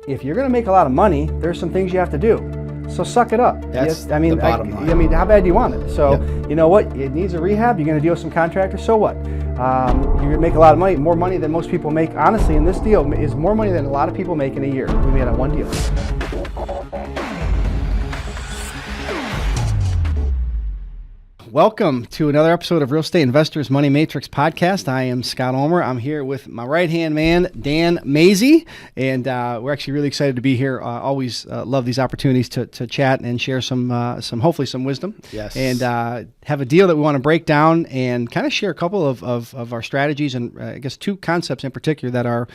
if you're going to make a lot of money, there's some things you have to do. So suck it up. That's the bottom line. I mean, how bad do you want it? So, Yep. you know what? It needs a rehab. You're going to deal with some contractors. So what? You're going to make a lot of money, more money than most people make. Honestly, in this deal is more money than a lot of people make in a year. We made on one deal. Welcome to another episode of Real Estate Investors Money Matrix Podcast. I am Scott Ulmer. I'm here with my right-hand man, Dan Mazy, and we're actually really excited to be here. Always love these opportunities to chat and share some hopefully some wisdom. Yes. And have a deal that we want to break down and kind of share a couple of our strategies and I guess two concepts in particular that are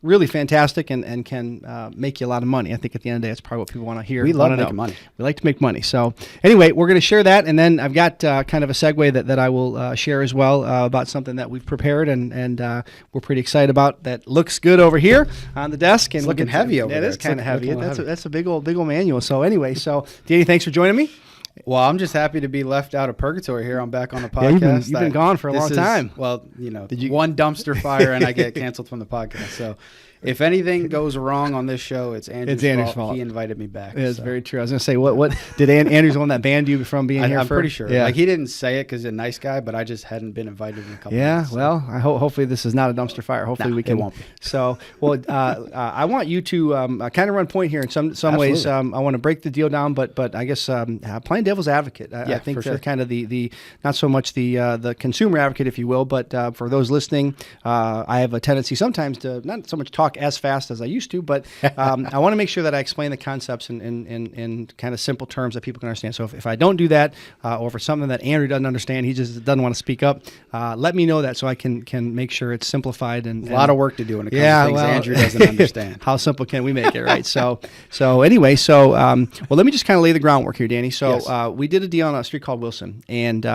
really fantastic and can make you a lot of money. I think at the end of the day, that's probably what people want to hear. We love making money. We like to make money. So anyway, we're going to share that. And then I've got kind of a segue that I will share as well about something that we've prepared and we're pretty excited about that looks good over here on the desk. And it's looking heavy over there. It is kind of heavy. That's a big old manual. So anyway, Danny, thanks for joining me. Well, I'm just happy to be left out of purgatory here. I'm back on the podcast. Yeah, you've been gone for a long time. Well, one dumpster fire and I get canceled from the podcast. So if anything goes wrong on this show, it's Andrew's fault. He invited me back. It's very true. I was going to say, what did Andrew's the one that banned you from being here? I'm pretty sure. Yeah. Like he didn't say it because he's a nice guy, but I just hadn't been invited in a couple months. Well, I hopefully this is not a dumpster fire. Hopefully we can. It won't be. So, I want you to kind of run point here in some ways. I want to break the deal down, but I guess playing devil's advocate. I think sure. kind of the not so much the consumer advocate, if you will, but for those listening, I have a tendency sometimes to not so much talk as fast as I used to, but I want to make sure that I explain the concepts in kind of simple terms that people can understand. So if I don't do that, or if it's something that Andrew doesn't understand, he just doesn't want to speak up, let me know that so I can make sure it's simplified. And a lot of work to do when it comes to things Andrew doesn't understand. How simple can we make it, right? So anyway, let me just kind of lay the groundwork here, Danny. So yes. We did a deal on a street called Wilson, and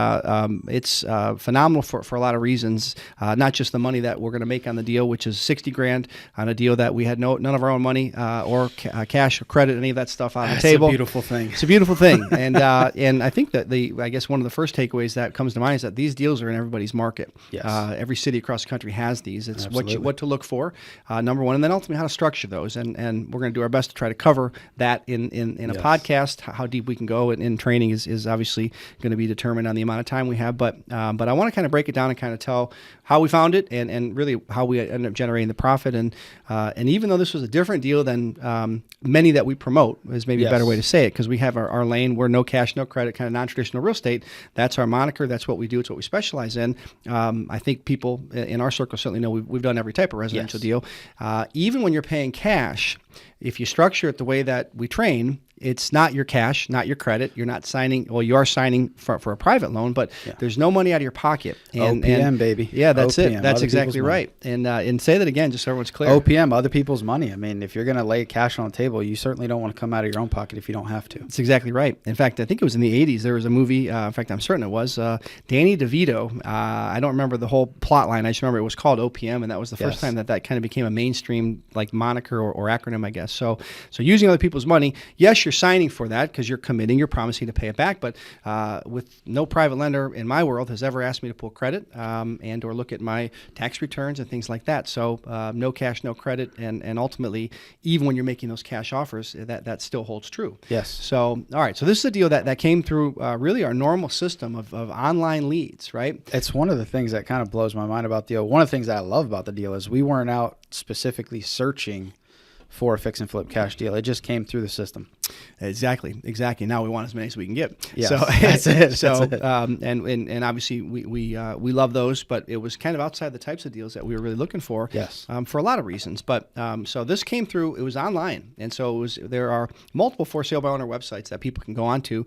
it's phenomenal for a lot of reasons, not just the money that we're going to make on the deal, which is $60,000 on a deal that we had none of our own money or cash or credit, any of that stuff on the table. It's a beautiful thing. It's a beautiful thing, and I think that I guess one of the first takeaways that comes to mind is that these deals are in everybody's market. Yes. Every city across the country has these. It's Absolutely. what to look for, number one, and then ultimately how to structure those, and we're going to do our best to try to cover that in a podcast. How deep we can go in training is obviously going to be determined on the amount of time we have, but I want to kind of break it down and kind of tell how we found it and really how we ended up generating the profit, and even though this was a different deal than many that we promote, is maybe a better way to say it, because we have our lane. We're no cash, no credit, kind of non-traditional real estate. That's our moniker. That's what we do. It's what we specialize in. I think people in our circle certainly know we've done every type of residential deal. Even when you're paying cash, if you structure it the way that we train, it's not your cash, not your credit. You're not signing. Well, you are signing for a private loan, but there's no money out of your pocket. OPM, baby. Yeah, that's OPM, it. That's exactly right. And say that again, just so everyone's clear. OPM, other people's money. I mean, if you're going to lay cash on the table, you certainly don't want to come out of your own pocket if you don't have to. That's exactly right. In fact, I think it was in the 80s. There was a movie. In fact, I'm certain it was Danny DeVito. I don't remember the whole plot line. I just remember it was called OPM, and that was the first time that kind of became a mainstream like moniker or acronym, I guess. So using other people's money, yes, you're signing for that because you're committing, you're promising to pay it back. But with no private lender in my world has ever asked me to pull credit and or look at my tax returns and things like that. So no cash, no credit, and ultimately, even when you're making those cash offers, that still holds true. Yes. So all right. So this is a deal that came through really our normal system of online leads, right? It's one of the things that kind of blows my mind about the deal. One of the things that I love about the deal is we weren't out specifically searching for a fix and flip cash deal. It just came through the system. Exactly. Now we want as many as we can get. Yes, so that's it. So that's it. And obviously we love those, but it was kind of outside the types of deals that we were really looking for. Yes. For a lot of reasons. But so this came through. It was online, and so there are multiple for sale by owner websites that people can go onto.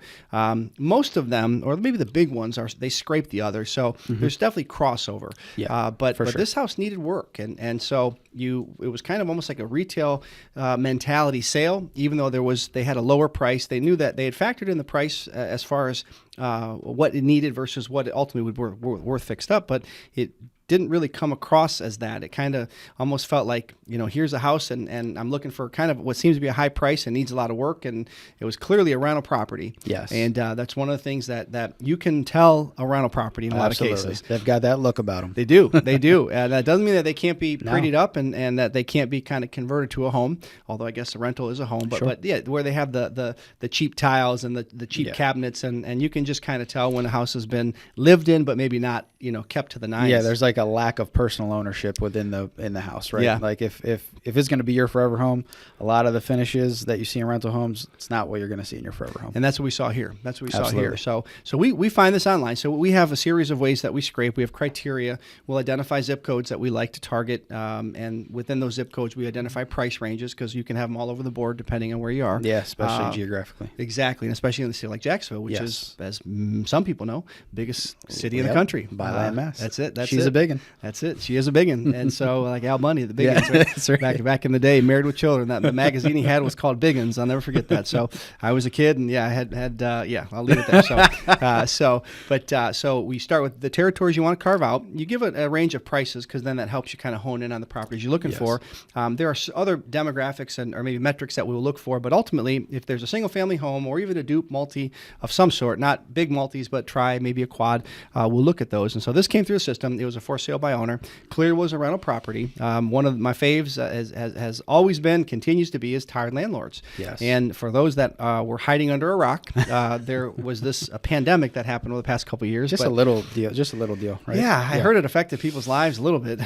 Most of them, or maybe the big ones, they scrape the others. So there's definitely crossover. Yeah. But sure. this house needed work, and so it was kind of almost like a retail mentality sale, even though they had a lower price. They knew that they had factored in the price as far as what it needed versus what it ultimately would be worth fixed up, but it didn't really come across as that. It kind of almost felt like, here's a house and I'm looking for kind of what seems to be a high price and needs a lot of work. And it was clearly a rental property. Yes. And that's one of the things that you can tell a rental property in a lot of cases. They've got that look about them. They do. They do. And that doesn't mean that they can't be prettied up and that they can't be kind of converted to a home, although I guess a rental is a home. But yeah, where they have the cheap tiles and the cheap cabinets and you can just kind of tell when a house has been lived in, but maybe not, kept to the nines. Yeah, there's like a lack of personal ownership in the house, right? Yeah. Like if it's going to be your forever home, a lot of the finishes that you see in rental homes, it's not what you're going to see in your forever home. And that's what we saw here. Absolutely. So we find this online. So we have a series of ways that we scrape. We have criteria. We'll identify zip codes that we like to target, and within those zip codes, we identify price ranges because you can have them all over the board depending on where you are. Yeah, especially geographically. Exactly, and especially in a city like Jacksonville, which is, as some people know, biggest city in the country by land mass. That's it. She's a big one. That's it. She is a big one. And so, like Al Bundy, the big ones. Right? That's right. Back in the day, Married with Children. That the magazine he had was called Biggins. I'll never forget that. So I was a kid, and I had I'll leave it there. So we start with the territories you want to carve out. You give a range of prices because then that helps you kind of hone in on the properties you're looking for. There are other demographics or maybe metrics that we will look for, but ultimately, if there's a single family home or even a dupe multi of some sort, not big multis, but try maybe a quad, we'll look at those. And so this came through the system. It was a for sale by owner. Clearly was a rental property. One of my faves has always been, continues to be, is Tired Landlords. Yes. And for those that were hiding under a rock, there was a pandemic that happened over the past couple of years. Just a little deal, right? Yeah, I heard it affected people's lives a little bit.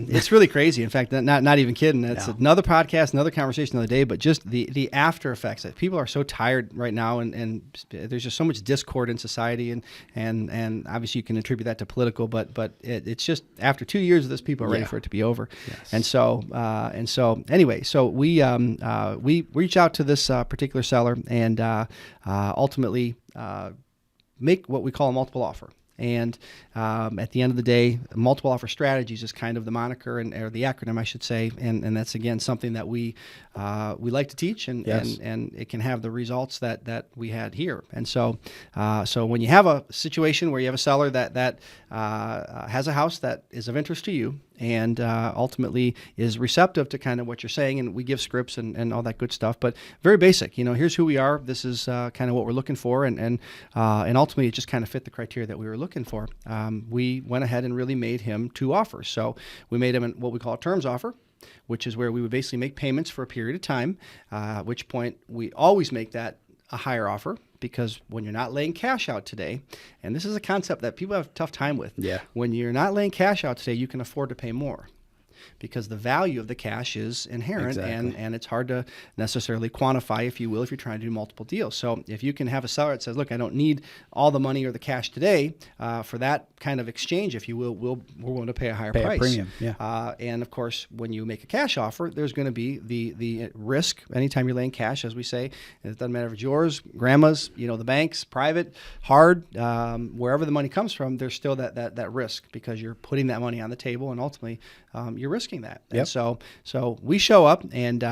It's really crazy. In fact, not even kidding. It's another podcast, another conversation another day, but just the after effects. People are so tired right now, and there's just so much discord in society, and obviously you can attribute that to political, but it's just after 2 years of this, people are ready for it to be over. Yes. And so anyway, so we reach out to this particular seller and ultimately make what we call a multiple offer. And at the end of the day, multiple offer strategies is kind of the moniker or the acronym, I should say, and that's again something that we like to teach, and it can have the results that we had here. And so when you have a situation where you have a seller that has a house that is of interest to you and ultimately is receptive to kind of what you're saying, and we give scripts and all that good stuff, but very basic. Here's who we are. This is kind of what we're looking for, and ultimately it just kind of fit the criteria that we were looking for. We went ahead and really made him 2 offers. So we made him what we call a terms offer, which is where we would basically make payments for a period of time, at which point we always make that a higher offer, because when you're not laying cash out today, and this is a concept that people have a tough time with, when you're not laying cash out today, you can afford to pay more, because the value of the cash is inherent. Exactly. and it's hard to necessarily quantify, if you will, if you're trying to do multiple deals. So if you can have a seller that says, look, I don't need all the money or the cash today for that kind of exchange, if you will, we're willing to pay a higher price. A premium, yeah. And of course, when you make a cash offer, there's going to be the risk. Anytime you're laying cash, as we say, it doesn't matter if it's yours, grandma's, the bank's, private, hard, wherever the money comes from, there's still that risk, because you're putting that money on the table, and ultimately you're risking that. Yep. And so we show up and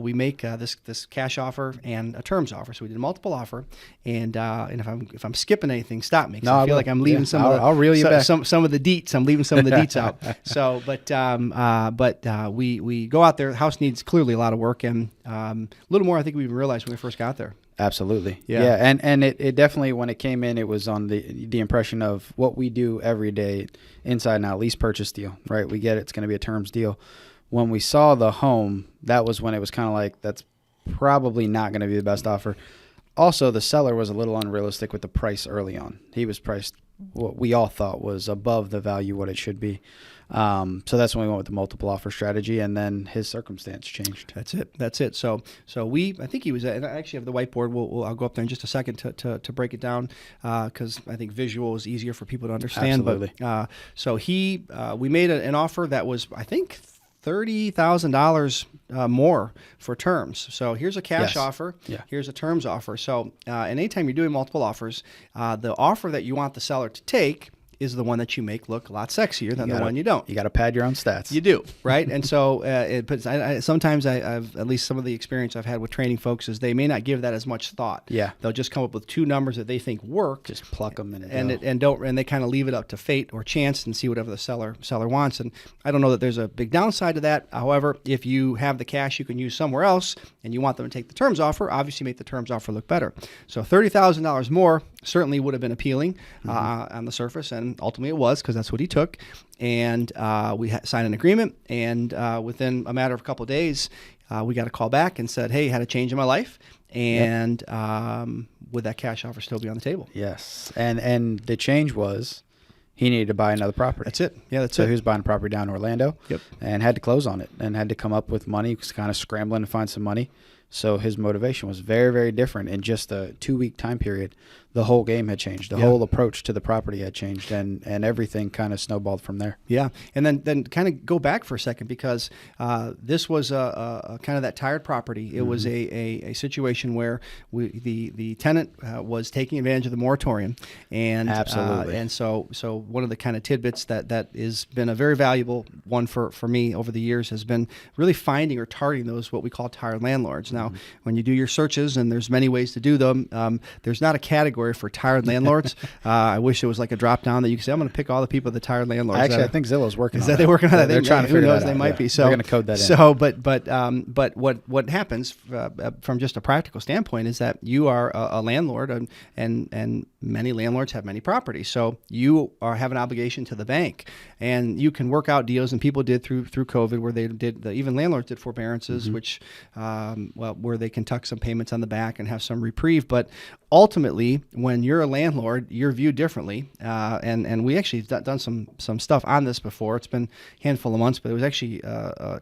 we make this cash offer and a terms offer. So we did a multiple offer, and if I'm skipping anything, stop me, because I feel like I'm leaving I'll reel you back. Some of the deets. I'm leaving some of the deets out. So, but we go out there. The house needs clearly a lot of work, and a little more I think we even realized when we first got there. Absolutely. Yeah. And it definitely, when it came in, it was on the impression of what we do every day, inside and out, lease purchase deal, right? We get it. It's going to be a terms deal. When we saw the home, that was when it was kind of like, that's probably not going to be the best offer. Also, the seller was a little unrealistic with the price early on. He was priced what we all thought was above the value, what it should be. So that's when we went with the multiple offer strategy, and then his circumstance changed. That's it. So I think he was, and I actually have the whiteboard. I'll go up there in just a second to break it down, because I think visual is easier for people to understand. Absolutely. But so we made an offer that was, I think, $30,000 more for terms. So here's a cash offer. Yeah. Here's a terms offer. So and anytime you're doing multiple offers, the offer that you want the seller to take is the one that you make look a lot sexier than the one you don't. You got to pad your own stats. You do, right? And so sometimes I've at least some of the experience I've had with training folks is they may not give that as much thought. Yeah, they'll just come up with 2 numbers that they think work, just pluck them and they kind of leave it up to fate or chance and see whatever the seller wants. And I don't know that there's a big downside to that. However, if you have the cash you can use somewhere else and you want them to take the terms offer, obviously make the terms offer look better. So $30,000 more certainly would have been appealing on the surface, and ultimately it was, because that's what he took. And we signed an agreement, and within a matter of a couple of days, we got a call back and said, hey, had a change in my life, and would that cash offer still be on the table? Yes. And the change was he needed to buy another property. That's it. Yeah, that's so it. he was buying a property down in Orlando. Yep. And had to close on it and had to come up with money. He was kind of scrambling to find some money. So his motivation was very, very different. In just a 2-week time period, the whole game had changed. The whole approach to the property had changed, and everything kind of snowballed from there. Yeah. And then kind of go back for a second, because this was a kind of that tired property. It was a situation where the tenant was taking advantage of the moratorium. And absolutely. And so one of the kind of tidbits that has been a very valuable one for me over the years has been really finding or targeting those what we call tired landlords. Now, when you do your searches, and there's many ways to do them, there's not a category for tired landlords. I wish it was like a drop down that you could say, I'm going to pick all the people, the tired landlords. Actually, I think Zillow's working on that. Is that they're working on that? They're trying to figure that out. They might be. So they're going to code that in. So, but what happens from just a practical standpoint is that you are a landlord, and many landlords have many properties. So you have an obligation to the bank, and you can work out deals, and people did through COVID where they did, even landlords did forbearances, which, where they can tuck some payments on the back and have some reprieve. But ultimately, when you're a landlord, you're viewed differently. And we actually done some stuff on this before. It's been a handful of months, but it was actually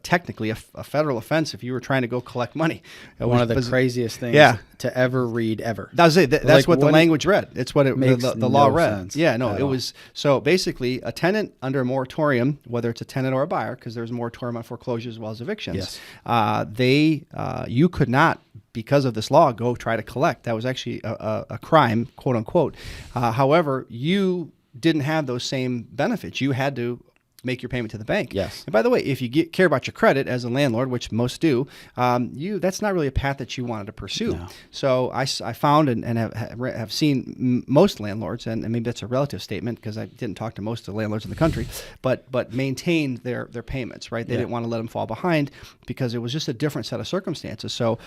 technically a federal offense if you were trying to go collect money. One of the craziest things to ever read ever. That's it. That's what the language read. It's what the law read. Sense it was. So basically, a tenant under a moratorium, whether it's a tenant or a buyer, because there's a moratorium on foreclosures as well as evictions, you could not, because of this law, go try to collect. That was actually a crime, quote unquote. However, you didn't have those same benefits. You had to make your payment to the bank. Yes. And by the way, if you care about your credit as a landlord, which most do, that's not really a path that you wanted to pursue. No. So I found and have seen most landlords, and maybe that's a relative statement because I didn't talk to most of the landlords in the country, but maintained their payments, right? They didn't want to let them fall behind because it was just a different set of circumstances. So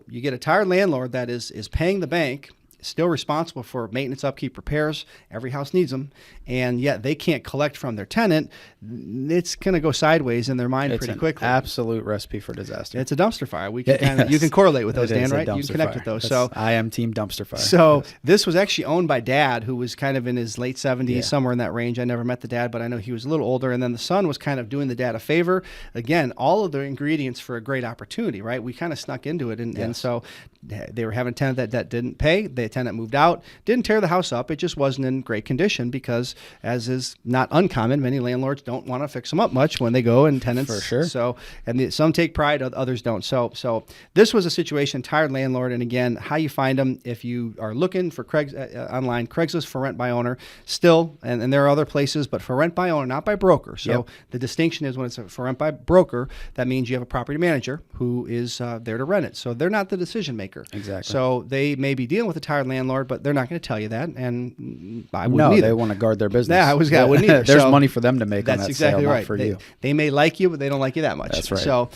you get a tired landlord that is paying the bank, still responsible for maintenance, upkeep, repairs. Every house needs them, and yet they can't collect from their tenant. It's going to go sideways in their mind pretty quickly. An absolute recipe for disaster. It's a dumpster fire. We can you can correlate with those, Dan, right? You can connect with those. I am team dumpster fire. So this was actually owned by Dad, who was kind of in his late 70s, somewhere in that range. I never met the dad, but I know he was a little older. And then the son was kind of doing the dad a favor. Again, all of the ingredients for a great opportunity, right? We kind of snuck into it, and so they were having a tenant that didn't pay. The tenant moved out, didn't tear the house up. It just wasn't in great condition because, as is not uncommon, many landlords don't want to fix them up much when they go, and tenants. For sure. So, some take pride, others don't. So this was a situation, tired landlord. And again, how you find them, if you are looking for online, Craigslist for rent by owner still, and there are other places, but for rent by owner, not by broker. So the distinction is when it's for rent by broker, that means you have a property manager who is there to rent it. So they're not the decision maker. Exactly. So they may be dealing with a tired landlord, but they're not going to tell you that, and I wouldn't either. They want to guard their business. Yeah, I wouldn't either. There's money for them to make on that exactly sale, right. not for you. They may like you, but they don't like you that much. That's right. So,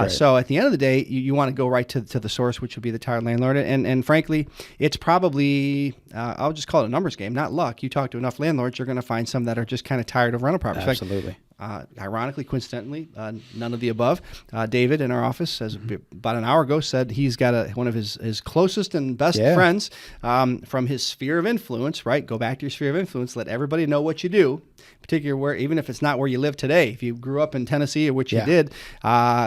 so at the end of the day, you want to go right to the source, which would be the tired landlord. And frankly, it's probably, I'll just call it a numbers game, not luck. You talk to enough landlords, you're going to find some that are just kind of tired of rental properties. Absolutely. Ironically, coincidentally, none of the above. David in our office, about an hour ago, said he's got one of his closest and best friends from his sphere of influence, right? Go back to your sphere of influence. Let everybody know what you do, particularly where, even if it's not where you live today. If you grew up in Tennessee, or which you did,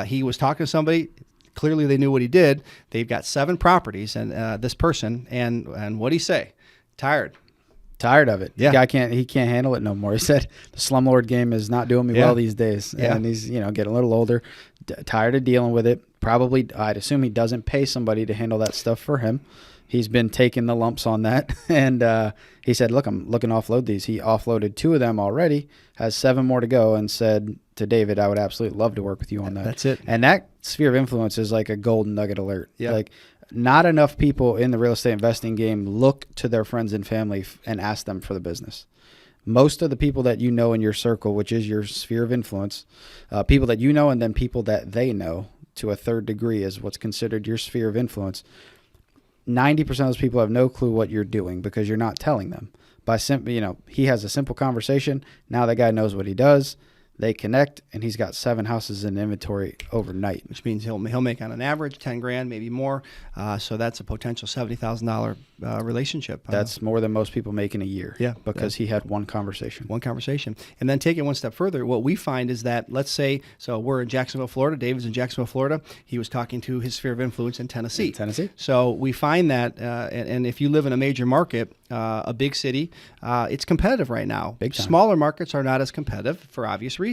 he was talking to somebody. Clearly, they knew what he did. They've got 7 properties, and this person, and what'd he say? Tired of it. Yeah. The guy he can't handle it no more. He said the slumlord game is not doing me well these days. Yeah. And he's, getting a little older, tired of dealing with it. Probably, I'd assume he doesn't pay somebody to handle that stuff for him. He's been taking the lumps on that. And he said, look, I'm looking to offload these. He offloaded 2 of them already, has 7 more to go, and said to David, I would absolutely love to work with you on that. That's it. And that sphere of influence is like a golden nugget alert. Yeah. Like, not enough people in the real estate investing game look to their friends and family and ask them for the business. Most of the people that you know in your circle, which is your sphere of influence, people that you know and then people that they know to a third degree is what's considered your sphere of influence. 90% of those people have no clue what you're doing because you're not telling them. By he has a simple conversation. Now that guy knows what he does. They connect, and he's got 7 houses in inventory overnight, which means he'll make on an average $10,000, maybe more. So that's a potential $70,000 relationship. That's more than most people make in a year. Yeah, because he had one conversation. And then take it one step further. What we find is that, let's say, so we're in Jacksonville, Florida. David's in Jacksonville, Florida. He was talking to his sphere of influence in Tennessee. So we find that, and if you live in a major market, a big city, it's competitive right now. Big time. Smaller markets are not as competitive for obvious reasons.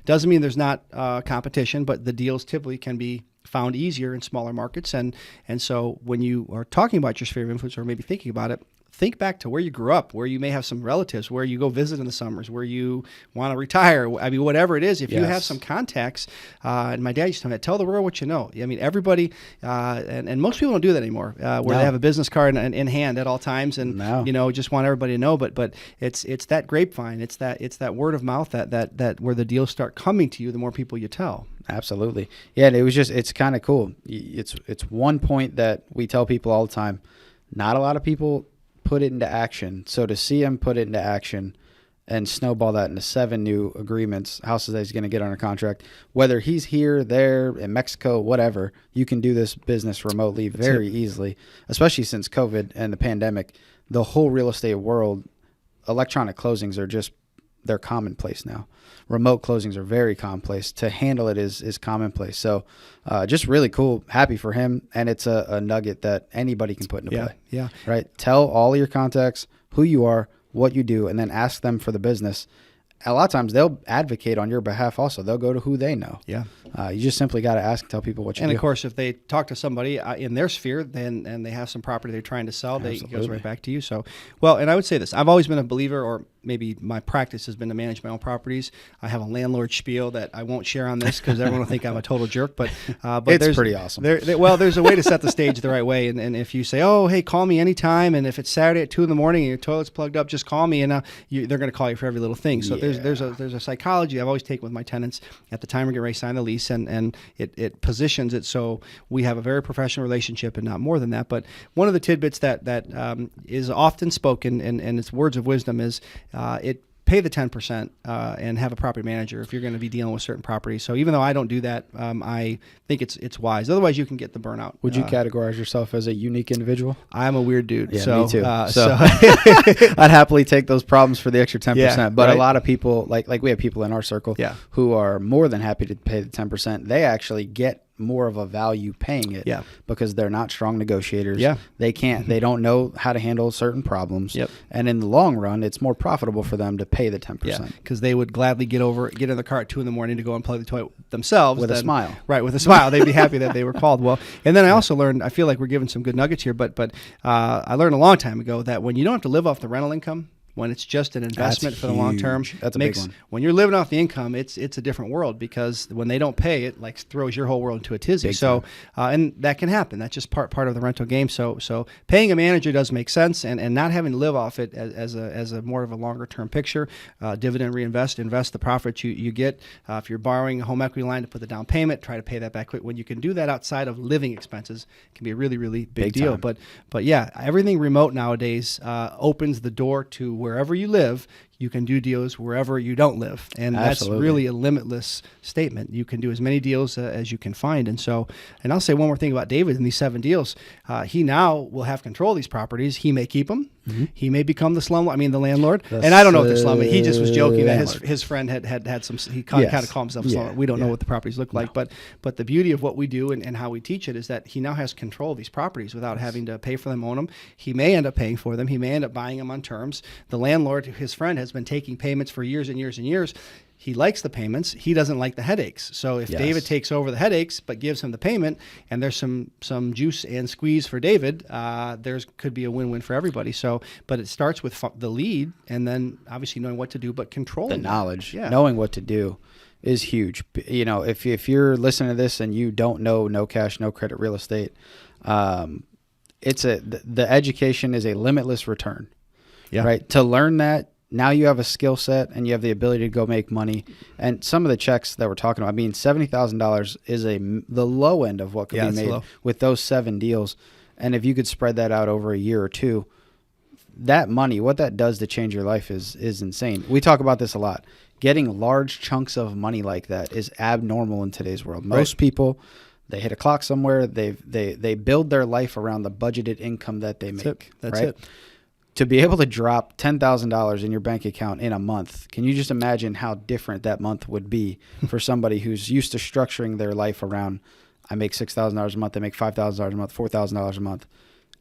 Doesn't mean there's not competition, but the deals typically can be found easier in smaller markets. And so when you are talking about your sphere of influence or maybe thinking about it, think back to where you grew up, where you may have some relatives, where you go visit in the summers, where you want to retire. I mean, whatever it is, if you have some contacts, and my dad used to tell me, tell the world what you know. I mean, everybody, and most people don't do that anymore, where they have a business card in hand at all times and, just want everybody to know. But it's that grapevine. It's that word of mouth that where the deals start coming to you, the more people you tell. Absolutely. Yeah. And it's kind of cool. It's one point that we tell people all the time. Not a lot of people put it into action. So to see him put it into action and snowball that into 7 new agreements, houses that he's going to get under contract, whether he's here, there, in Mexico, whatever, you can do this business remotely very easily, especially since COVID and the pandemic. The whole real estate world, electronic closings are they're commonplace now. Remote closings are very commonplace. To handle it is commonplace. So just really cool. Happy for him. And it's a nugget that anybody can put into play. Yeah. Right. Tell all of your contacts who you are, what you do, and then ask them for the business. A lot of times they'll advocate on your behalf also. They'll go to who they know. Yeah. You just simply got to ask and tell people what you do. And, of course, if they talk to somebody in their sphere and they have some property they're trying to sell, it goes right back to you. So, and I would say this. I've always been a believer, or maybe my practice has been to manage my own properties. I have a landlord spiel that I won't share on this because everyone will think I'm a total jerk. But it's pretty awesome. There's a way to set the stage the right way. And if you say, oh, hey, call me anytime, and if it's Saturday at 2 in the morning and your toilet's plugged up, just call me, and they're going to call you for every little thing. So there's a psychology I've always taken with my tenants at the time we're getting ready to sign the lease, and it positions it so we have a very professional relationship and not more than that. But one of the tidbits that is often spoken, and it's words of wisdom, is pay the 10% and have a property manager if you're going to be dealing with certain properties. So even though I don't do that, I think it's wise. Otherwise, you can get the burnout. Would you categorize yourself as a unique individual? I'm a weird dude. Yeah, so, me too. I'd happily take those problems for the extra 10%. Yeah, but right. A lot of people, like we have people in our circle who are more than happy to pay the 10%. They actually get more of a value paying it because they're not strong negotiators. They don't know how to handle certain problems. And in the long run, it's more profitable for them to pay the 10%. Because they would gladly get in the car at 2 in the morning to go and plug the toilet themselves. With a smile. Right, with a smile. They'd be happy that they were called. Well, and then I also learned, I feel like we're giving some good nuggets here, but I learned a long time ago that when you don't have to live off the rental income, when it's just an investment for the long term, that's a big one. When you're living off the income, it's a different world, because when they don't pay, it like throws your whole world into a tizzy. So and that can happen. That's just part of the rental game. So paying a manager does make sense, and not having to live off it as a more of a longer term picture. Dividend reinvest, invest the profits you get. If you're borrowing a home equity line to put the down payment, try to pay that back quick. When you can do that outside of living expenses, it can be a really, really big deal. Time. But yeah, everything remote nowadays opens the door to wherever you live. You can do deals wherever you don't live. And that's really a limitless statement. You can do as many deals as you can find. And I'll say one more thing about David in these 7 deals. He now will have control of these properties. He may keep them. Mm-hmm. He may become the landlord. And I don't know if the slum, he just was joking that his friend had some, he kind of called himself a slumlord. We don't know what the properties look like. But the beauty of what we do and how we teach it is that he now has control of these properties without having to pay for them, own them. He may end up paying for them. He may end up buying them on terms. The landlord, his friend, has been taking payments for years and years and years. he likes the payments. He doesn't like the headaches. So if David takes over the headaches but gives him the payment, and there's some juice and squeeze for David, there's could be a win-win for everybody. So, but it starts with the lead, and then obviously knowing what to do, but controlling the knowledge, Yeah. knowing what to do is huge. You know, if you're listening to this and you don't know no cash, no credit real estate, the education is a limitless return. Yeah. Right. To learn that, now you have a skill set and you have the ability to go make money. And some of the checks that we're talking about, I mean, $70,000 is the low end of what could be made with those 7 deals. And if you could spread that out over a year or two, that money, what that does to change your life is insane. We talk about this a lot. Getting large chunks of money like that is abnormal in today's world. Most people, they hit a clock somewhere. They build their life around the budgeted income that they make. That's it. To be able to drop $10,000 in your bank account in a month, can you just imagine how different that month would be for somebody who's used to structuring their life around, I make $6,000 a month, I make $5,000 a month, $4,000 a month.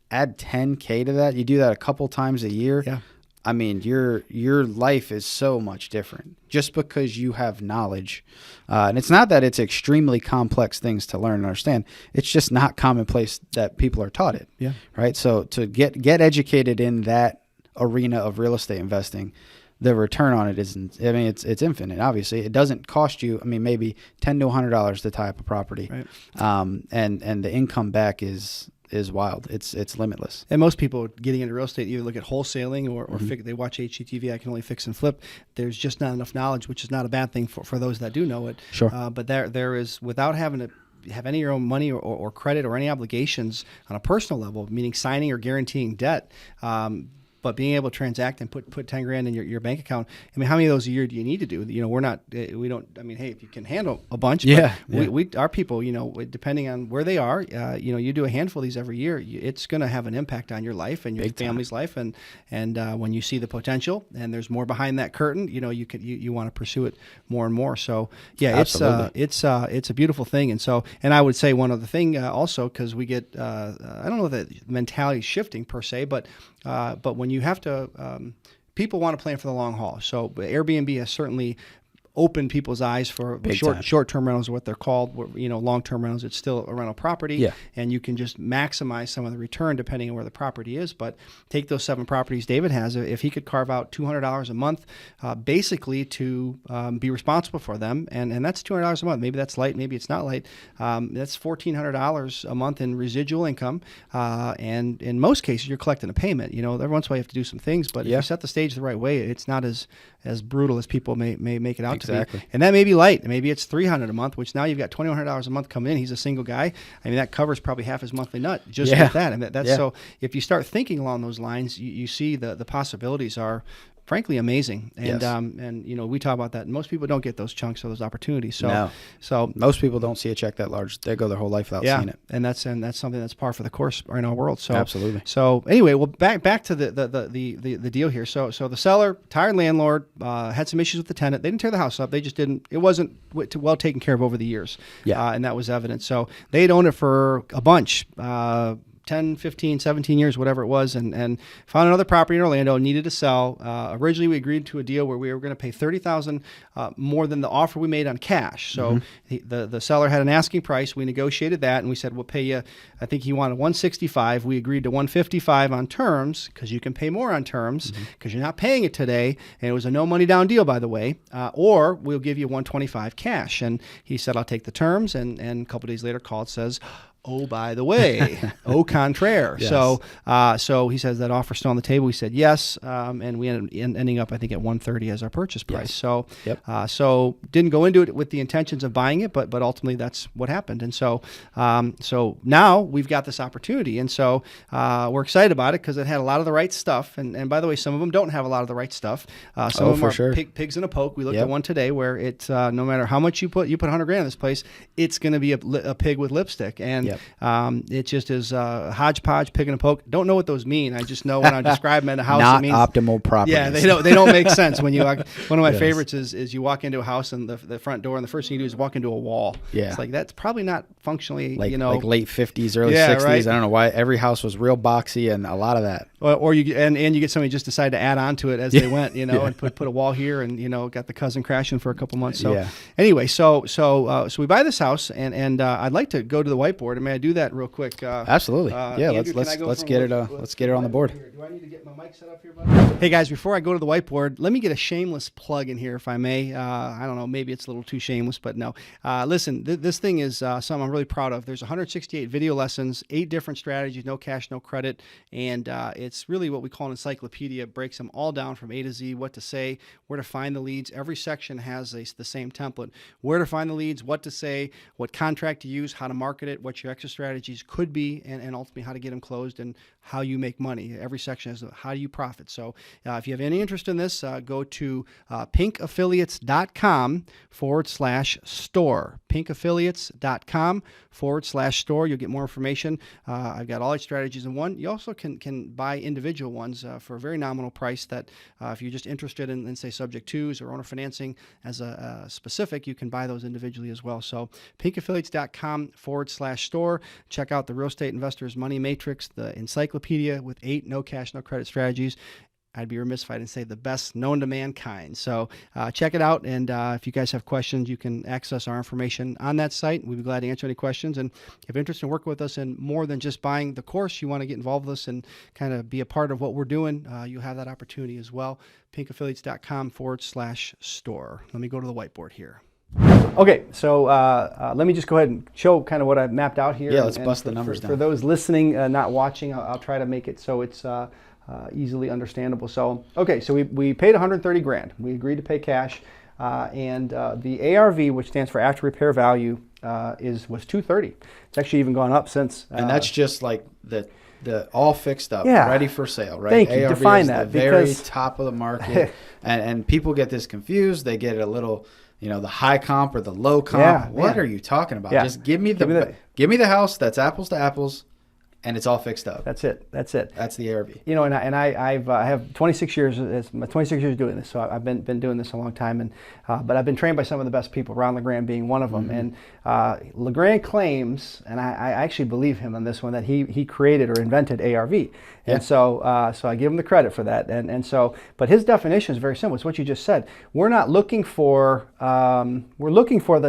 Add $10K to that. You do that a couple times a year. Yeah. I mean, your life is so much different just because you have knowledge. And it's not that it's extremely complex things to learn and understand. It's just not commonplace that people are taught it. Yeah. Right. So to get educated in that arena of real estate investing, the return on it isn't, I mean, it's infinite. Obviously, it doesn't cost you, I mean, maybe $10 to $100 to tie up a property. Right. And the income back is wild. It's limitless. And most people getting into real estate either look at wholesaling or they watch HGTV, I can only fix and flip. There's just not enough knowledge, which is not a bad thing for those that do know it. Sure. But there is, without having to have any of your own money or credit or any obligations on a personal level, meaning signing or guaranteeing debt, but being able to transact and put 10 grand in your bank account. I mean, how many of those a year do you need to do? You know, we don't, I mean, hey, if you can handle a bunch, but our people, you know, depending on where they are, you know, you do a handful of these every year, it's going to have an impact on your life and your family's life. And when you see the potential and there's more behind that curtain, you know, you want to pursue it more and more. So yeah, it's a beautiful thing. And I would say one other thing also, because we get, I don't know that mentality is shifting per se, but when you have to, people want to plan for the long haul. So Airbnb has certainly opened people's eyes for short-term rentals, what they're called. You know, long-term rentals, it's still a rental property, and you can just maximize some of the return depending on where the property is. But take those 7 properties David has. If he could carve out $200 a month, basically to be responsible for them, and that's $200 a month. Maybe that's light, maybe it's not light. That's $1,400 a month in residual income, and in most cases you're collecting a payment. You know, every once in a while you have to do some things, but if you set the stage the right way, it's not as brutal as people may make it out to be. And that may be light. Maybe it's $300 a month, which now you've got $2,100 a month coming in. He's a single guy. I mean, that covers probably half his monthly nut just with that. And that's so if you start thinking along those lines, you see the possibilities are frankly amazing. And you know, we talk about that. Most people don't get those chunks or those opportunities. So most people don't see a check that large. They go their whole life without seeing it. And that's something that's par for the course in our world. So absolutely. So anyway, well, back to the deal here. So the seller, tired landlord, had some issues with the tenant. They didn't tear the house up. They just didn't. It wasn't well taken care of over the years. And that was evident. So they'd owned it for a bunch. 10, 15, 17 years, whatever it was, and found another property in Orlando, needed to sell. Originally, we agreed to a deal where we were going to pay $30,000 more than the offer we made on cash. So the seller had an asking price. We negotiated that, and we said, we'll pay you, I think he wanted $165. We agreed to $155 on terms, because you can pay more on terms, because you're not paying it today, and it was a no money down deal, by the way, or we'll give you $125 cash. And he said, I'll take the terms, and a couple days later called, says, oh, by the way, au contraire. Yes. So he says that offer still on the table. We said yes, and we ending up, I think, at $130 as our purchase price. So didn't go into it with the intentions of buying it, but ultimately that's what happened. And so now we've got this opportunity, and so we're excited about it because it had a lot of the right stuff. And by the way, some of them don't have a lot of the right stuff. Some of them are pigs in a poke. We looked at one today where it's no matter how much you put $100 grand in this place, it's going to be a pig with lipstick. And It just is hodgepodge, pick and a poke. Don't know what those mean. I just know when I describe them in a house, not it means optimal properties. Yeah, they don't make sense when you walk. One of my favorites is you walk into a house and the front door, and the first thing you do is walk into a wall. Yeah, it's like that's probably not functionally, like late 50s, early 60s. Right? I don't know why every house was real boxy and a lot of that. Or you get somebody just decide to add on to it as they went, and put a wall here, and got the cousin crashing for a couple months. So anyway, so we buy this house, and I'd like to go to the whiteboard. May I do that real quick? Absolutely. Andrew, let's get it on the board. Do I need to get my mic set up here, buddy? Hey guys, before I go to the whiteboard, let me get a shameless plug in here, if I may. I don't know, maybe it's a little too shameless, but no. Listen, this thing is something I'm really proud of. There's 168 video lessons, 8 different strategies, no cash, no credit, and it's really what we call an encyclopedia. It breaks them all down from A to Z, what to say, where to find the leads. Every section has the same template. Where to find the leads, what to say, what contract to use, how to market it, what your exit strategies could be, and ultimately how to get them closed and how you make money. Every section is how do you profit. So if you have any interest in this, go to pinkaffiliates.com/store. pinkaffiliates.com/store. You'll get more information. I've got all 8 strategies in one. You also can buy individual ones for a very nominal price that if you're just interested in say, subject twos or owner financing as a specific, you can buy those individually as well. So pinkaffiliates.com/store. Check out the Real Estate Investors Money Matrix, the encyclopedia with 8 no cash, no credit strategies. I'd be remiss if I didn't say the best known to mankind. So check it out. And if you guys have questions, you can access our information on that site. We'd be glad to answer any questions. And if you have interest in working with us in more than just buying the course, you want to get involved with us and kind of be a part of what we're doing, you have that opportunity as well. pinkaffiliates.com/store. Let me go to the whiteboard here. Okay, so let me just go ahead and show kind of what I've mapped out here. Yeah, let's bust the numbers down. For those listening, not watching, I'll try to make it so it's easily understandable. So, okay, so we paid $130,000. We agreed to pay cash, and the ARV, which stands for after repair value, was $230,000. It's actually even gone up since. And that's just like the all fixed up, ready for sale, right? Thank you. ARV Define is that, the very because top of the market, and people get this confused. They get it a little. The high comp or the low comp. What are you talking about? Just give me the house that's apples to apples, and it's all fixed up. That's it. That's the ARV. I have 26 years. It's 26 years doing this, so I've been doing this a long time, and but I've been trained by some of the best people. Ron LeGrand being one of them, and LeGrand claims, and I actually believe him on this one, that he created or invented ARV, and so I give him the credit for that, and so but his definition is very simple. It's what you just said. We're not looking for we're looking for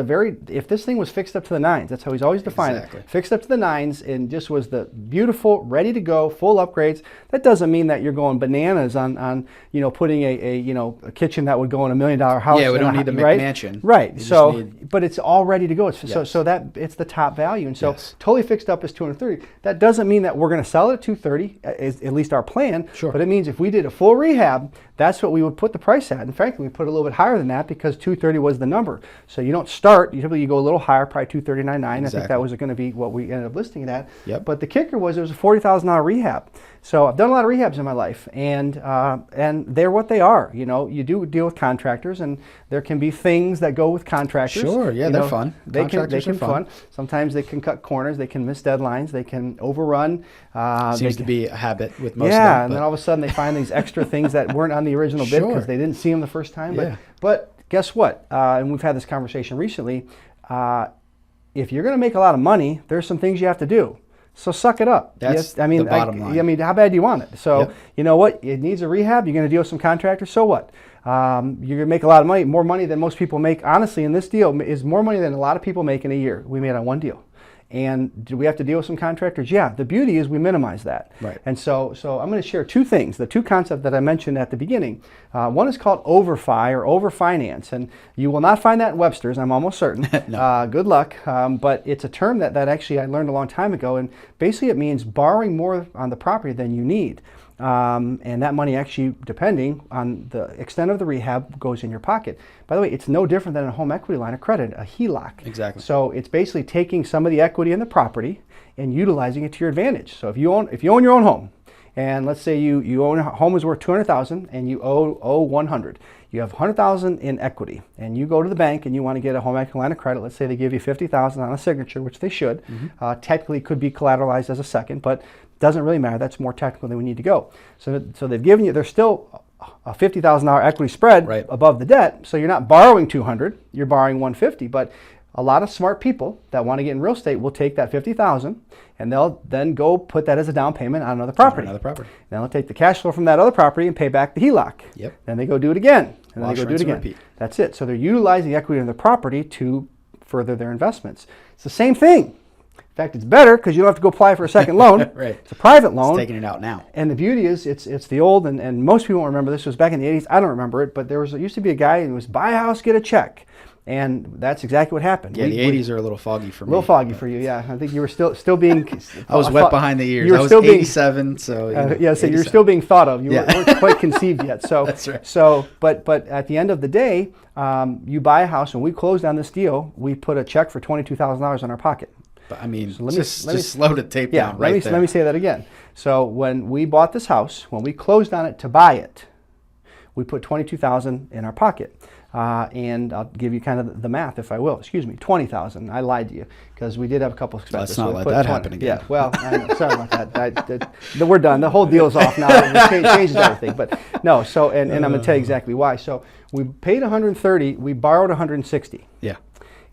if this thing was fixed up to the nines. That's how he's always defined it. Fixed up to the nines, and just was the beautiful, ready to go, full upgrades. That doesn't mean that you're going bananas on putting a kitchen that would go in $1 million house. Yeah, we don't need the McMansion. Right. So, but it's all ready to go. So that it's the top value, and so totally fixed up is $230,000. That doesn't mean that we're going to sell it at $230,000, is at least our plan. Sure. But it means if we did a full rehab, that's what we would put the price at. In fact, we put a little bit higher than that because $230,000 was the number. So you don't start. Usually you go a little higher, probably $239,900. Exactly. I think that was going to be what we ended up listing it at. Yep. But the kicker was it was a $40,000 rehab. So I've done a lot of rehabs in my life, and they're what they are. You do deal with contractors, and there can be things that go with contractors. Sure, yeah, they're fun. They can be fun. Sometimes they can cut corners. They can miss deadlines. They can overrun. Seems to be a habit with most of them. Yeah, and then all of a sudden they find these extra things that weren't on the original bid because they didn't see them the first time. But guess what? And we've had this conversation recently. If you're going to make a lot of money, there's some things you have to do. So suck it up. That's the bottom line. How bad do you want it? So you know what? It needs a rehab. You're going to deal with some contractors. So what? You're going to make a lot of money, more money than most people make. Honestly, in this deal is more money than a lot of people make in a year. We made on one deal. And do we have to deal with some contractors? Yeah. The beauty is we minimize that. Right. And so I'm going to share 2 things, the 2 concepts that I mentioned at the beginning. One is called Overfi or Overfinance, and you will not find that in Webster's, I'm almost certain. No. Good luck. But it's a term that actually I learned a long time ago, and basically it means borrowing more on the property than you need. And that money actually, depending on the extent of the rehab, goes in your pocket. By the way, it's no different than a home equity line of credit, a HELOC. Exactly. So it's basically taking some of the equity in the property and utilizing it to your advantage. So if you own your own home and let's say you own a home is worth $200,000 and you owe $100,000. You have $100,000 in equity, and you go to the bank and you want to get a home equity line of credit. Let's say they give you $50,000 on a signature, which they should. Technically could be collateralized as a second, but doesn't really matter. That's more technical than we need to go. So they've given you, there's still a $50,000 equity spread above the debt, so you're not borrowing $200, you're borrowing $150. But a lot of smart people that want to get in real estate will take that $50,000 and they'll then go put that as a down payment on another property. Then they'll take the cash flow from that other property and pay back the HELOC. Then they go do it again, and then they go do it again. Repeat. That's it. So they're utilizing the equity in the property to further their investments. It's the same thing. In fact, it's better because you don't have to go apply for a second loan. It's a private loan. It's taking it out now. And the beauty is, it's the old, and most people won't remember this. It was back in the 80s. I don't remember it, but it used to be a guy who was buy a house, get a check. And that's exactly what happened. Yeah, the 80s are a little foggy for me. A little foggy for you, yeah. I think you were still being... I was wet behind the ears. I was 87, so... so you're still being thought of. You weren't quite conceived yet. So, that's right. But at the end of the day, you buy a house. When we closed on this deal, we put a check for $22,000 in our pocket. But, I mean, so just slow the tape down right there. Let me say that again. So when we bought this house, when we closed on it to buy it, we put $22,000 in our pocket. And I'll give you kind of the math, if I will. Excuse me, $20,000. I lied to you because we did have a couple of expenses. Let's not let that happen again. Yeah, well, I'm sorry about that. We're done. The whole deal's off now. It changes everything. But no, so and I'm going to tell you exactly why. So we paid $130,000. We borrowed $160,000. Yeah.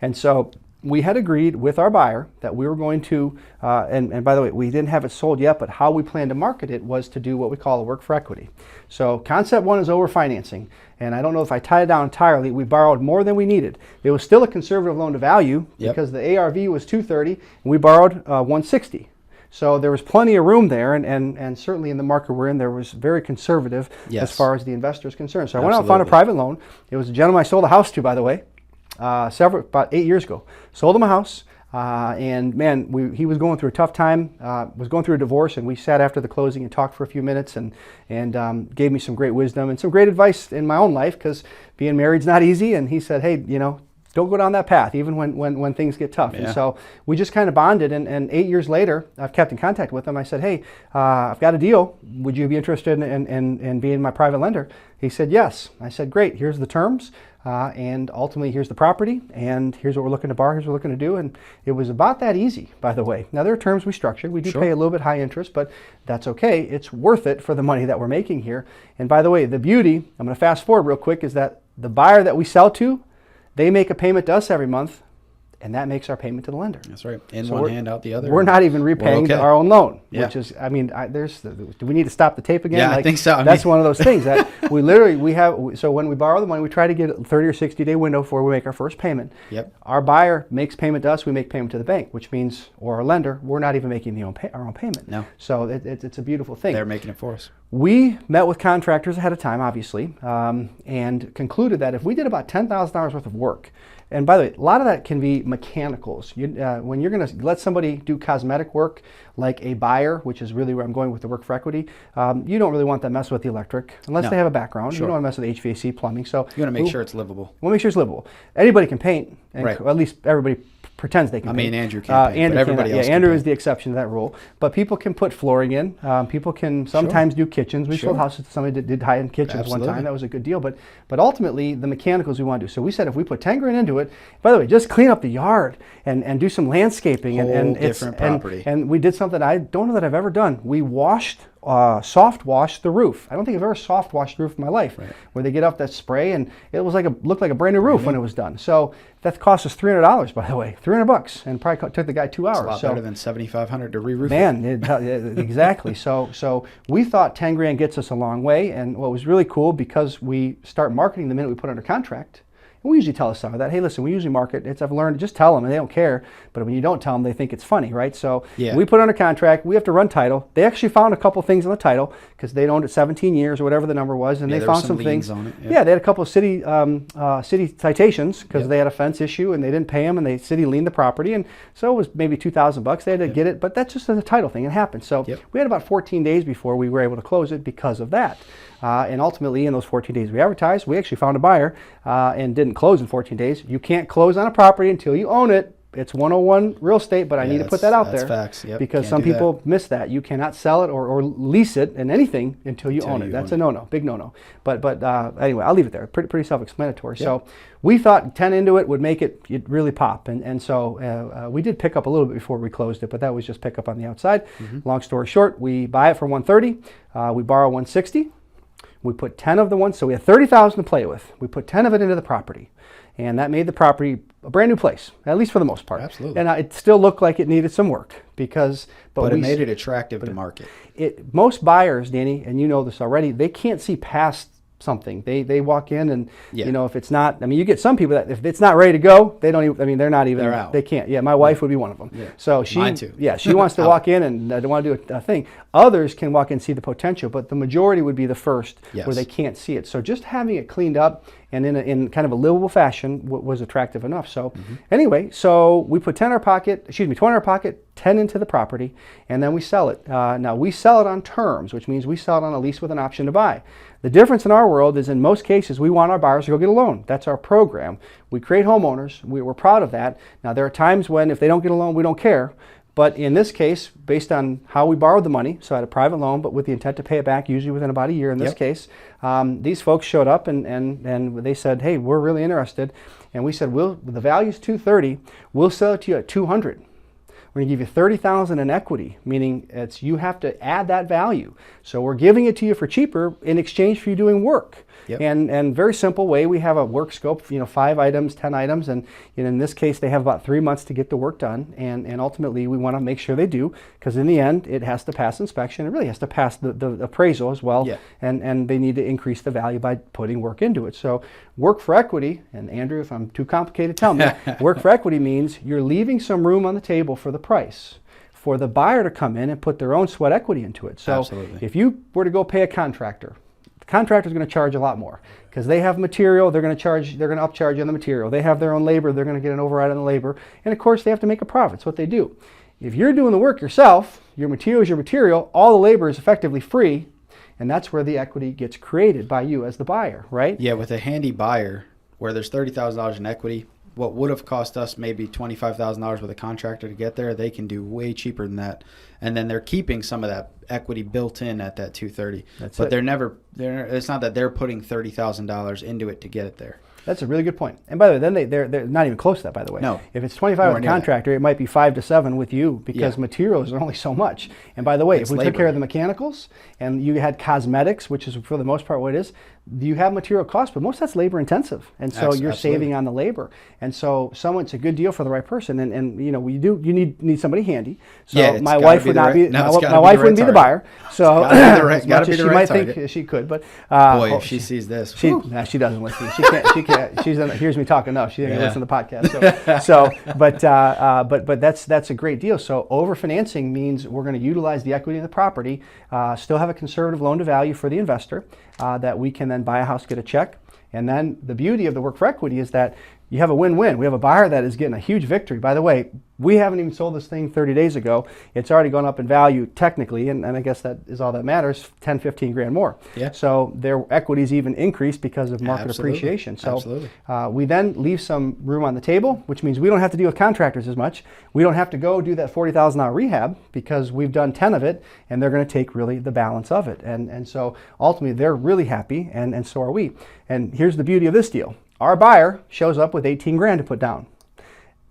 And so we had agreed with our buyer that we were going to, and by the way, we didn't have it sold yet, but how we planned to market it was to do what we call a work for equity. So concept one is overfinancing. And I don't know if I tied it down entirely. We borrowed more than we needed. It was still a conservative loan to value because the ARV was $230,000 and we borrowed $160,000. So there was plenty of room there, and certainly in the market we're in, there was very conservative as far as the investor is concerned. So I went out and found a private loan. It was a gentleman I sold a house to, by the way. About 8 years ago. Sold him a house, and man, he was going through a tough time, was going through a divorce, and we sat after the closing and talked for a few minutes and gave me some great wisdom and some great advice in my own life, because being married's not easy. And he said, hey, don't go down that path, even when things get tough. And so we just kind of bonded, and 8 years later, I've kept in contact with him. I said, hey, I've got a deal. Would you be interested in being my private lender? He said, yes. I said, great, here's the terms, and ultimately here's the property, and here's what we're looking to borrow, here's what we're looking to do. And it was about that easy, by the way. Now, there are terms we structured. We do pay a little bit high interest, but that's okay. It's worth it for the money that we're making here. And by the way, the beauty, I'm going to fast forward real quick, is that the buyer that we sell to, they make a payment to us every month, and that makes our payment to the lender. That's right. In one hand, out the other. We're not even repaying our own loan, which is, I mean, do we need to stop the tape again? Yeah, I think so. That's one of those things that we have. So when we borrow the money, we try to get a 30 or 60-day window before we make our first payment. Our buyer makes payment to us, we make payment to the bank, which means, or our lender, we're not even making our own payment. No. So it's a beautiful thing. They're making it for us. We met with contractors ahead of time, obviously, and concluded that if we did about $10,000 worth of work, and by the way, a lot of that can be mechanicals. When you're going to let somebody do cosmetic work, like a buyer, which is really where I'm going with the work for equity, you don't really want them messing with the electric unless they have a background. You don't want to mess with HVAC, plumbing. So you want to make sure it's livable. We want to make sure it's livable. Anybody can paint, and at least everybody pretends they can paint. I mean, Andrew can paint, but everybody else can Andrew paint. is the exception to that rule. But people can put flooring in. People can sometimes do kitchens. We sold houses to somebody that did high-end kitchens one time. That was a good deal. But ultimately, the mechanicals we want to do. So we said if we put 10 grand into it, by the way, just clean up the yard and do some landscaping. And different property. And we did something I don't know that I've ever done. We soft washed the roof. I don't think I've ever soft washed the roof in my life, where they get up that spray and it was looked like a brand new roof when it was done. So that cost us $300, by the way, $300, and probably took the guy 2 hours. It's a lot better than $7,500 to re-roof. Man, exactly. So we thought 10 grand gets us a long way, and what was really cool, because we start marketing the minute we put under contract. We usually tell a seller that, hey, listen, we usually market. I've learned, just tell them, and they don't care. But when you don't tell them, they think it's funny, right? So we put under contract. We have to run title. They actually found a couple things in the title because they'd owned it 17 years or whatever the number was, and they found some things on it. Yeah, they had a couple of city citations because they had a fence issue and they didn't pay them, and the city liened the property, and so it was maybe $2,000. They had to get it, but that's just a title thing. It happened. So we had about 14 days before we were able to close it because of that. And ultimately, in those 14 days we advertised, we actually found a buyer and didn't close in 14 days. You can't close on a property until you own it, It's 101 real estate, but I need to put that out there. That's facts. Yep. Because Can't some do people that. miss that. You cannot sell it or lease it in anything until you own it. That's a no-no, big no-no. But anyway, I'll leave it there. Pretty self-explanatory. Yep. So we thought 10 into it would make it really pop. And so we did pick up a little bit before we closed it, but that was just pick up on the outside. Long story short, we buy it for 130. We borrow 160. We put 10 of the ones, so we had 30,000 to play with. We put 10 of it into the property, and that made the property a brand new place, at least for the most part. Absolutely. And it still looked like it needed some work but it made it attractive to market. Most buyers, Danny, and you know this already, they can't see past something. They walk in and if it's not, I mean, you get some people that if it's not ready to go, they don't even, I mean, they're not even, they're out. They can't. Yeah, my wife would be one of them. Yeah. So she, Mine too. Yeah, she wants to walk in and don't want to do a thing. Others can walk in and see the potential, but the majority would be the first where they can't see it. So just having it cleaned up and in kind of a livable fashion was attractive enough. So anyway, so we put 20 in our pocket, 10 into the property, and then we sell it. Now we sell it on terms, which means we sell it on a lease with an option to buy. The difference in our world is in most cases we want our buyers to go get a loan. That's our program. We create homeowners. We're proud of that. Now there are times when if they don't get a loan, we don't care. But in this case, based on how we borrowed the money, so I had a private loan, but with the intent to pay it back usually within about a year in this case, these folks showed up and they said, hey, we're really interested. And we said, the value's $230. We'll sell it to you at $200. We're going to give you $30,000 in equity, meaning you have to add that value. So we're giving it to you for cheaper in exchange for you doing work. Yep. And very simple way, we have a work scope, 5 items, 10 items, and in this case they have about 3 months to get the work done, and ultimately we want to make sure they do, because in the end it has to pass inspection. It really has to pass the appraisal as well, and they need to increase the value by putting work into it. So work for equity, and Andrew, if I'm too complicated, tell me, work for equity means you're leaving some room on the table for the price, for the buyer to come in and put their own sweat equity into it. So if you were to go pay a contractor, the contractor's going to charge a lot more because they have material. They're going to upcharge you on the material. They have their own labor. They're going to get an override on the labor, and of course they have to make a profit. It's what they do. If you're doing the work yourself, your material is your material. All the labor is effectively free, and that's where the equity gets created by you as the buyer, right? Yeah, with a handy buyer where there's $30,000 in equity, what would have cost us maybe $25,000 with a contractor to get there, they can do way cheaper than that. And then they're keeping some of that equity built in at that $230. But it's not that they're putting $30,000 into it to get it there. That's a really good point. And by the way, then they're not even close to that, by the way. No. If it's 25 with the contractor, it might be 5 to 7 with you because materials are only so much. And by the way, if we took care of the mechanicals and you had cosmetics, which is for the most part what it is, you have material costs, but most of that's labor intensive. And so you're saving on the labor. And so it's a good deal for the right person. And you need somebody handy. So my wife would not be my wife wouldn't be the buyer. So as much as she might think she could, but boy, if she sees this, she doesn't listen. She can't. She hears me talk enough. She doesn't listen to the podcast. But that's a great deal. So overfinancing means we're going to utilize the equity in the property, still have a conservative loan to value for the investor that we can then buy a house, get a check. And then the beauty of the work for equity is that you have a win-win. We have a buyer that is getting a huge victory. By the way, we haven't even sold this thing 30 days ago. It's already gone up in value technically, and I guess that is all that matters, 10, 15 grand more. Yeah. So their equity's even increased because of market appreciation. So we then leave some room on the table, which means we don't have to deal with contractors as much. We don't have to go do that $40,000 rehab because we've done 10 of it, and they're going to take really the balance of it. And so ultimately they're really happy, and so are we. And here's the beauty of this deal. Our buyer shows up with 18 grand to put down.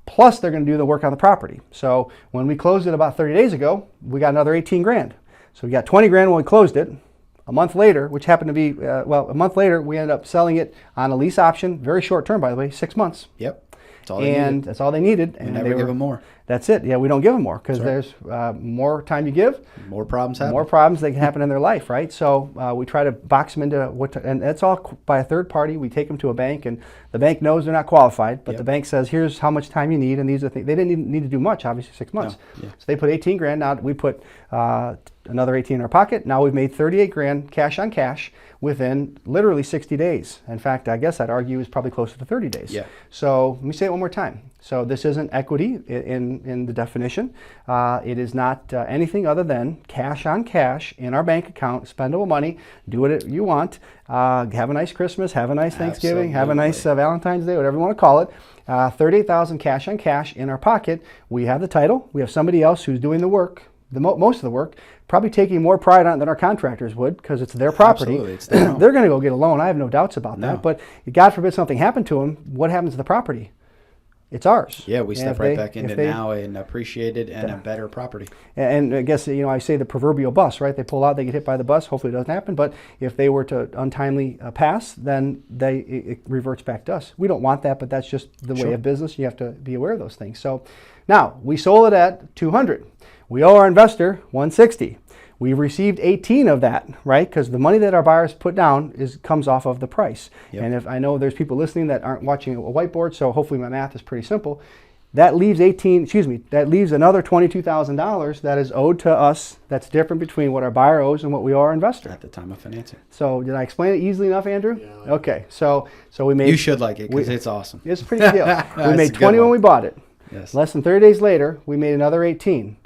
Plus they're going to do the work on the property. So when we closed it about 30 days ago, we got another 18 grand. So we got 20 grand when we closed it. A month later, which happened to be, a month later, we ended up selling it on a lease option, very short term, by the way, 6 months. Yep. That's all they needed. And never give them more. That's it. Yeah, we don't give them more because there's more time you give, more problems happen. More problems that can happen in their life, right? So we try to box them into and that's all by a third party. We take them to a bank, and the bank knows they're not qualified, but the bank says, here's how much time you need, and these are things. They didn't need to do much, obviously, 6 months. So they put 18 grand. Now we put another 18 in our pocket. Now we've made 38 grand cash on cash within literally 60 days. In fact, I guess I'd argue is probably closer to 30 days. Yeah. So let me say it one more time. So this isn't equity in the definition. It is not anything other than cash on cash in our bank account, spendable money. Do what you want. Have a nice Christmas. Have a nice Thanksgiving. Have a nice Valentine's Day, whatever you want to call it. 38,000 cash on cash in our pocket. We have the title. We have somebody else who's doing the work, most of the work, probably taking more pride on it than our contractors would because it's their property. Absolutely. It's their own. They're going to go get a loan. I have no doubts about that. But God forbid something happened to them, what happens to the property? It's ours. Yeah, we step right back into now an appreciated and a better property. And I guess, I say the proverbial bus, right? They pull out, they get hit by the bus. Hopefully it doesn't happen. But if they were to untimely pass, then it reverts back to us. We don't want that, but that's just the way of business. You have to be aware of those things. So now we sold it at 200. We owe our investor 160. We've received 18 of that, right? Because the money that our buyers put down comes off of the price. Yep. And if I know there's people listening that aren't watching a whiteboard, so hopefully my math is pretty simple. That leaves that leaves another $22,000 that is owed to us. That's different between what our buyer owes and what we owe our investor at the time of financing. So did I explain it easily enough, Andrew? Yeah. Okay. So we made. You should like it because it's awesome. It's a pretty good deal. We made 20 when we bought it. Yes. Less than 30 days later, we made another 18.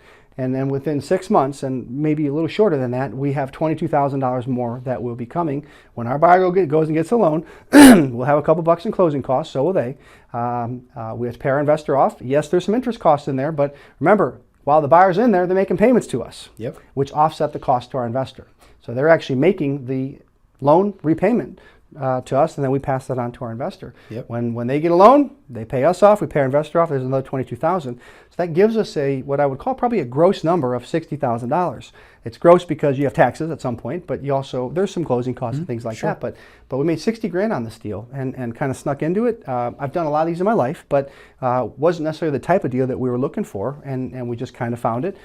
And then within 6 months, and maybe a little shorter than that, we have $22,000 more that will be coming. When our buyer goes and gets a loan, we'll have a couple bucks in closing costs, so will they. We have to pay our investor off. Yes, there's some interest costs in there, but remember, while the buyer's in there, they're making payments to us, which offset the cost to our investor. So they're actually making the loan repayment to us, and then we pass that on to our investor. When they get a loan, they pay us off, we pay our investor off, there's another $22,000. So that gives us what I would call probably a gross number of $60,000. It's gross because you have taxes at some point, but you also, there's some closing costs and things like that. But we made 60 grand on this deal and kind of snuck into it. I've done a lot of these in my life, but wasn't necessarily the type of deal that we were looking for, and we just kind of found it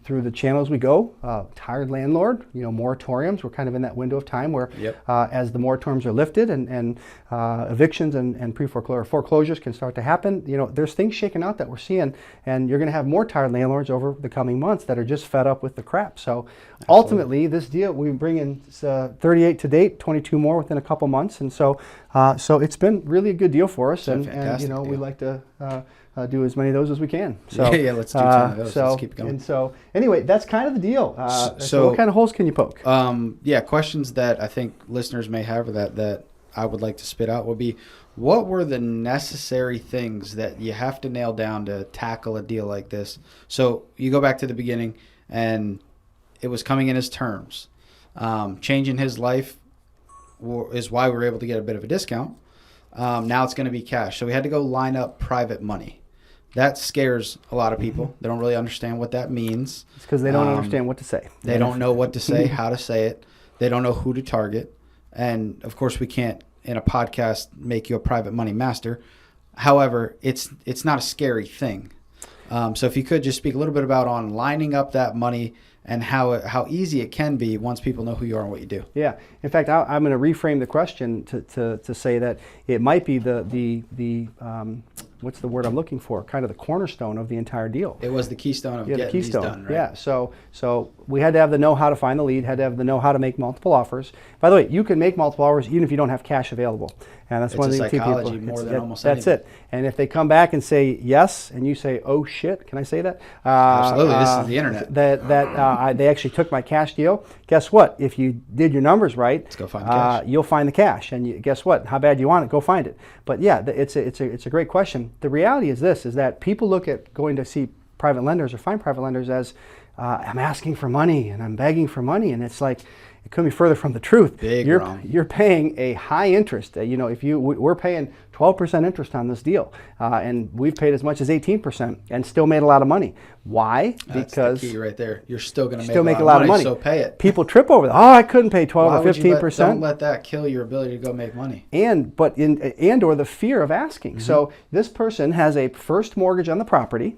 through the channels we go. Tired landlord, moratoriums. We're kind of in that window of time where as the moratoriums are lifted and evictions and foreclosures can start to happen, there's things shaking out that we're seeing, and you're going to have more tired landlords over the coming months that are just fed up with the crap. So ultimately, this deal, we bring in 38 to date, 22 more within a couple months, and so it's been really a good deal for us, and we like to do as many of those as we can. So let's do 10 of those. Let's keep going. And so anyway, that's kind of the deal. So what kind of holes can you poke? Questions that I think listeners may have that I would like to spit out would be, what were the necessary things that you have to nail down to tackle a deal like this? So you go back to the beginning, and it was coming in his terms. Changing his life is why we were able to get a bit of a discount. Now it's going to be cash. So we had to go line up private money. That scares a lot of people. They don't really understand what that means. It's because they don't understand what to say. They don't know what to say, how to say it. They don't know who to target. And, of course, we can't, in a podcast, make you a private money master. However, it's not a scary thing. So if you could just speak a little bit about on lining up that money and how easy it can be once people know who you are and what you do. Yeah. In fact, I'm going to reframe the question to say that it might be the what's the word I'm looking for? Kind of the cornerstone of the entire deal. It was the keystone of getting these done, right? Yeah. So we had to have the know-how to find the lead, had to have the know-how to make multiple offers. By the way, you can make multiple offers even if you don't have cash available. And that's one of the things psychology more than almost that's it. And if they come back and say yes, and you say, "Oh shit," can I say that? Absolutely. This is the internet. They actually took my cash deal. Guess what? If you did your numbers right, let's go find the cash. You'll find the cash. And guess what? How bad you want it? Go find it. But yeah, it's a great question. The reality is this: is that people look at going to see private lenders or find private lenders as I'm asking for money and I'm begging for money, and it's like, it couldn't be further from the truth. You're paying a high interest. We're paying 12% interest on this deal, and we've paid as much as 18% and still made a lot of money. Why? That's the key right there. You're still going to make a lot of money. So pay it. People trip over that. Oh, I couldn't pay 12 or 15%. Don't let that kill your ability to go make money. Or the fear of asking. Mm-hmm. So this person has a first mortgage on the property,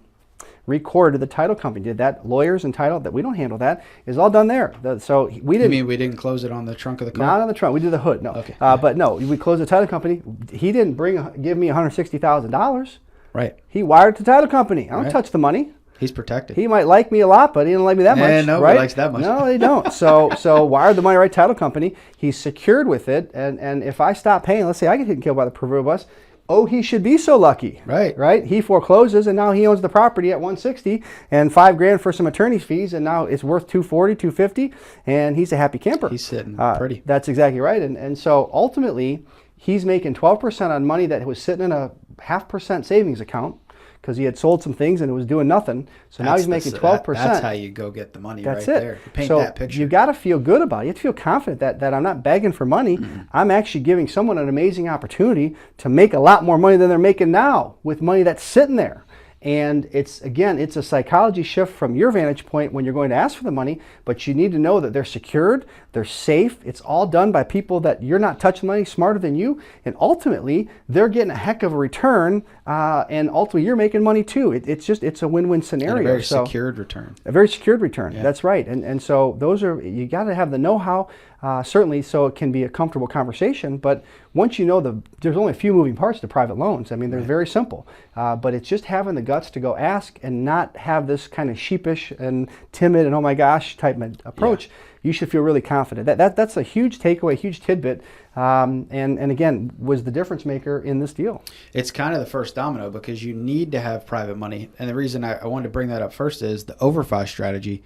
recorded the title company, did that, lawyers and title, that we don't handle that, is all done there. So we didn't. You mean we didn't close it on the trunk of the car? Not on the trunk. We did the hood. No. Okay. But no, we closed the title company. He didn't give me $160,000. Right. He wired the title company. I don't touch the money. He's protected. He might like me a lot, but he didn't like me that much. Nobody right? likes that much. No, they don't. So wire the money right title company. He's secured with it, and if I stop paying, let's say I get hit and killed by the proverbial bus. Oh, he should be so lucky. Right. He forecloses, and now he owns the property at 160 and $5,000 for some attorney's fees, and now it's worth 240, 250, and he's a happy camper. He's sitting pretty. That's exactly right. And so ultimately, he's making 12% on money that was sitting in a 0.5% savings account because he had sold some things and it was doing nothing. So now he's making 12%. That's how you go get the money. That's right it. There. Paint so that picture. You got to feel good about it. You have to feel confident that I'm not begging for money. I'm actually giving someone an amazing opportunity to make a lot more money than they're making now with money that's sitting there. And it's a psychology shift from your vantage point when you're going to ask for the money, but you need to know that they're secured, they're safe, it's all done by people that you're not touching money smarter than you, and ultimately they're getting a heck of a return, and ultimately you're making money too. It's a win-win scenario. And a very secured return. A very secured return, yeah. That's right. And so you got to have the know-how, certainly so it can be a comfortable conversation, but once you know there's only a few moving parts to private loans. I mean, they're very simple, but it's just having the guts to go ask and not have this kind of sheepish and timid and oh my gosh type approach. Yeah. You should feel really confident. That's a huge takeaway, huge tidbit, and again, was the difference maker in this deal. It's kind of the first domino because you need to have private money. And the reason I wanted to bring that up first is the Overfi strategy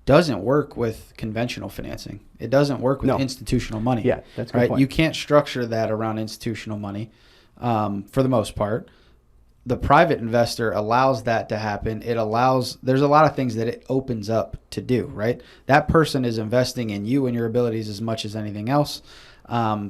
doesn't work with conventional financing. It doesn't work with institutional money. Yeah, that's a good right. point. You can't structure that around institutional money for the most part. The private investor allows that to happen. There's a lot of things that it opens up to do, right? That person is investing in you and your abilities as much as anything else.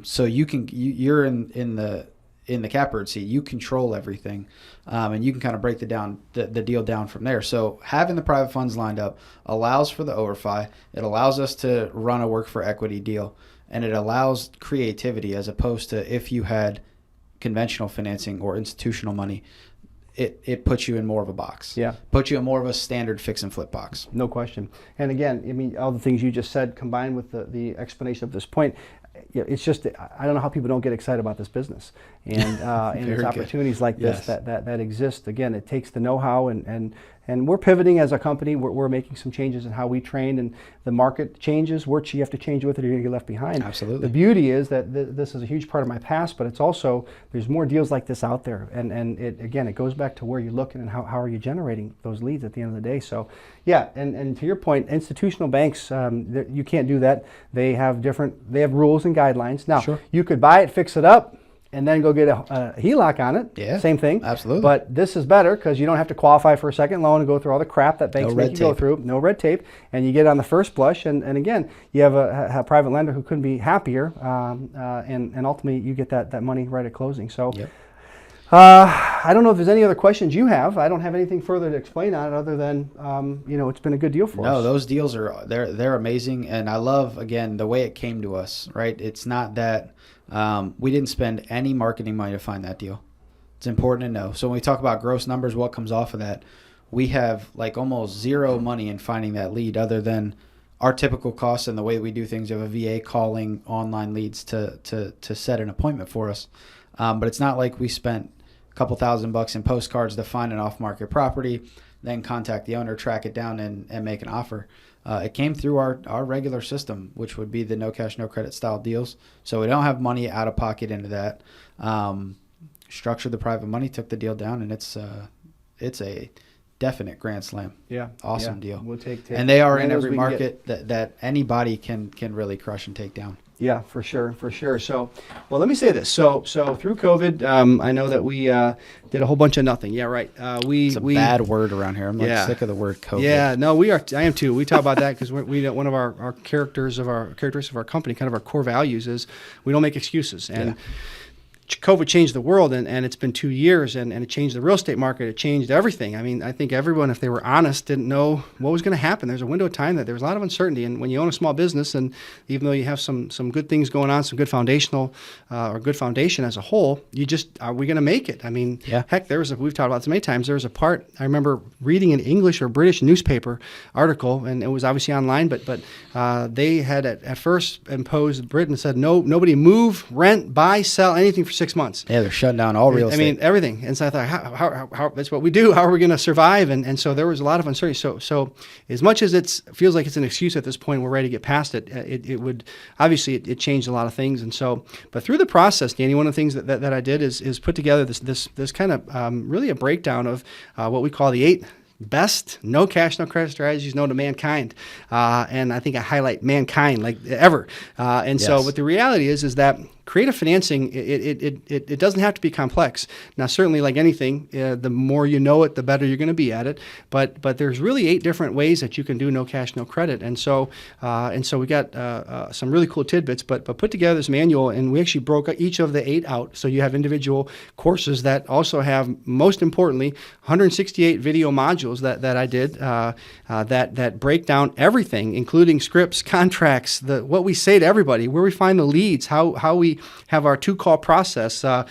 So you're in the catbird seat. You control everything, and you can kind of break the deal down from there. So having the private funds lined up allows for the Overfi. It allows us to run a work for equity deal, and it allows creativity as opposed to if you had conventional financing or institutional money. It puts you in more of a box. Yeah. Puts you in more of a standard fix and flip box. No question. And again, I mean, all the things you just said combined with the explanation of this point, it's just, I don't know how people don't get excited about this business. And there's opportunities like this that exist. Again, it takes the know-how and we're pivoting as a company. We're making some changes in how we train, and the market changes. You have to change with it or you're going to get left behind. Absolutely. The beauty is that this is a huge part of my past, but it's also, there's more deals like this out there. And it goes back to where you're looking and how are you generating those leads at the end of the day. So yeah, and to your point, institutional banks, you can't do that. They have rules and guidelines. Now, you could buy it, fix it up, and then go get a HELOC on it. Yeah, same thing. Absolutely. But this is better because you don't have to qualify for a second loan and go through all the crap that banks make you go through. No red tape. And you get on the first blush. And again, you have a private lender who couldn't be happier. And ultimately, you get that money right at closing. So I don't know if there's any other questions you have. I don't have anything further to explain on it other than, it's been a good deal for us. No, those deals they're amazing. And I love, again, the way it came to us, right? It's not that we didn't spend any marketing money to find that deal. It's important to know. So when we talk about gross numbers, what comes off of that, we have like almost zero money in finding that lead other than our typical costs and the way we do things. We have a VA calling online leads to set an appointment for us. But it's not like we spent a couple $1,000 in postcards to find an off-market property, then contact the owner, track it down, and make an offer. It came through our regular system, which would be the no cash, no credit style deals. So we don't have money out of pocket into that. Structured the private money, took the deal down, and it's a definite grand slam. Yeah, awesome deal. We'll take and they are in every market that anybody can really crush and take down. Yeah, for sure. So, well, let me say this. So through COVID, I know that we did a whole bunch of nothing. Yeah, right. It's a bad word around here. I'm sick of the word COVID. Yeah, no, we are. I am too. We talk about that because one of our characteristics of our company, kind of our core values, is we don't make excuses. And COVID changed the world, and it's been 2 years, and it changed the real estate market. It changed everything. I mean, I think everyone, if they were honest, didn't know what was going to happen. There's a window of time that there was a lot of uncertainty, and when you own a small business, and even though you have some good things going on, some good foundational or good foundation as a whole, you just, are we going to make it? I mean, heck, we've talked about this many times. There was a part, I remember reading an English or British newspaper article, and it was obviously online, but they had at first imposed Britain, said, no, nobody move, rent, buy, sell anything for 6 months. Yeah, they're shutting down all real estate. I mean, everything. And so I thought, how that's what we do. How are we going to survive? And so there was a lot of uncertainty. So as much as it feels like it's an excuse at this point, we're ready to get past it. It would obviously it changed a lot of things. And so, but through the process, Danny, one of the things that I did is put together this kind of really a breakdown of what we call the 8 best no cash, no credit strategies known to mankind. And I think I highlight mankind like ever. And so what the reality is that creative financing, it doesn't have to be complex. Now, certainly like anything, the more you know it, the better you're going to be at it. But there's really 8 different ways that you can do no cash, no credit. And so we got some really cool tidbits, but put together this manual, and we actually broke each of the 8 out. So you have individual courses that also have, most importantly, 168 video modules that I did that break down everything, including scripts, contracts, what we say to everybody, where we find the leads, how we have our 2-call process, the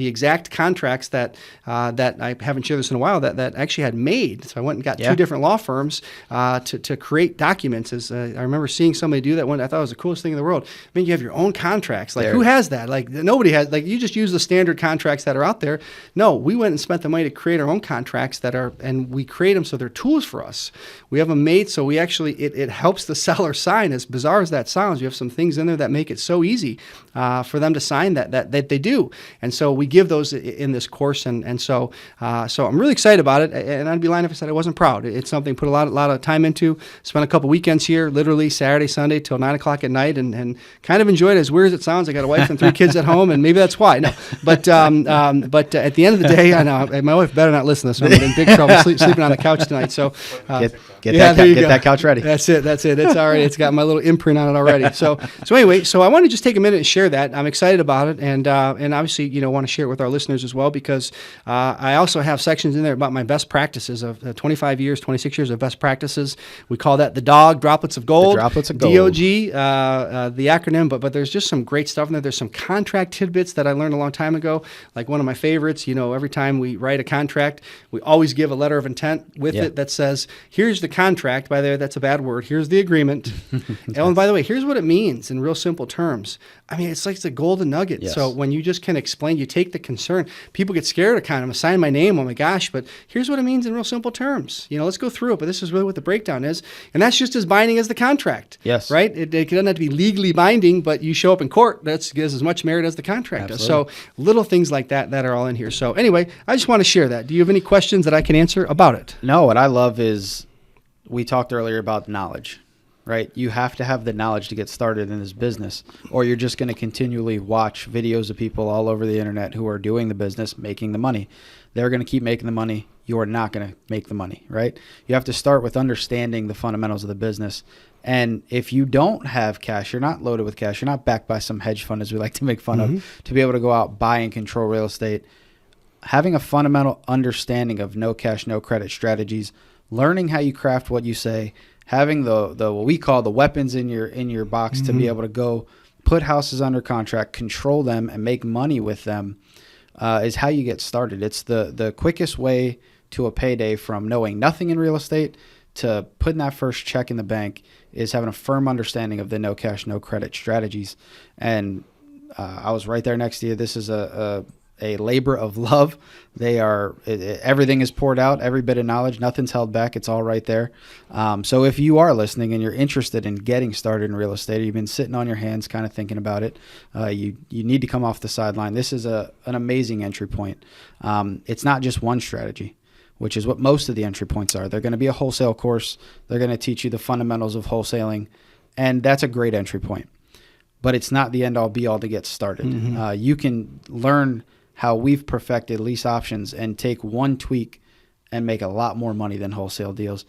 exact contracts that I haven't shared this in a while that actually had made. So I went and got 2 different law firms to create documents. As I remember seeing somebody do that one, I thought it was the coolest thing in the world. I mean, you have your own contracts. Like, who has that? Like, nobody has. Like, you just use the standard contracts that are out there. No, we went and spent the money to create our own contracts and we create them so they're tools for us. We have them made so we actually it helps the seller sign. As bizarre as that sounds, you have some things in there that make it so easy for them to sign that they do. And so we give those in this course. And so I'm really excited about it. And I'd be lying if I said I wasn't proud. It's something I put a lot of time into. Spent a couple weekends here, literally Saturday, Sunday till 9 o'clock at night, and kind of enjoyed it. As weird as it sounds, I got a wife and 3 kids at home, and maybe that's why. No, but at the end of the day, I know my wife better not listen to this. I'm in big trouble sleeping on the couch tonight. So get that couch ready. That's it. It's already. It's got my little imprint on it already. So anyway, I want to just take a minute and share that. I'm excited about it, and obviously, want to share it with our listeners as well, because I also have sections in there about my best practices of 26 years of best practices. We call that the DOG, Droplets of Gold. The Droplets of Gold. DOG, the acronym, but there's just some great stuff in there. There's some contract tidbits that I learned a long time ago. Like one of my favorites, every time we write a contract, we always give a letter of intent with it that says, here's the contract. By the way, that's a bad word. Here's the agreement. And by the way, here's what it means in real simple terms. I mean, it's like the golden nugget. Yes. So when you just can explain, you take the concern. People get scared of kind of sign my name. Oh my gosh! But here's what it means in real simple terms. Let's go through it. But this is really what the breakdown is, and that's just as binding as the contract. Yes. Right. It doesn't have to be legally binding, but you show up in court, that's gives as much merit as the contract does. So little things like that are all in here. So anyway, I just want to share that. Do you have any questions that I can answer about it? No. What I love is we talked earlier about knowledge. Right? You have to have the knowledge to get started in this business, or you're just going to continually watch videos of people all over the internet who are doing the business, making the money. They're going to keep making the money. You're not going to make the money, right? You have to start with understanding the fundamentals of the business. And if you don't have cash, you're not loaded with cash, you're not backed by some hedge fund, as we like to make fun of, to be able to go out, buy and control real estate, having a fundamental understanding of no cash, no credit strategies, learning how you craft what you say, having the what we call the weapons in your box to be able to go put houses under contract, control them, and make money with them is how you get started. It's the quickest way to a payday from knowing nothing in real estate to putting that first check in the bank is having a firm understanding of the no cash, no credit strategies. And I was right there next to you. This is a labor of love. Everything is poured out, every bit of knowledge, nothing's held back. It's all right there. So if you are listening and you're interested in getting started in real estate, or you've been sitting on your hands kind of thinking about it, you need to come off the sideline. This is an amazing entry point. It's not just one strategy, which is what most of the entry points are. They're going to be a wholesale course. They're going to teach you the fundamentals of wholesaling, and that's a great entry point. But it's not the end-all, be-all to get started. You can learn how we've perfected lease options and take one tweak and make a lot more money than wholesale deals,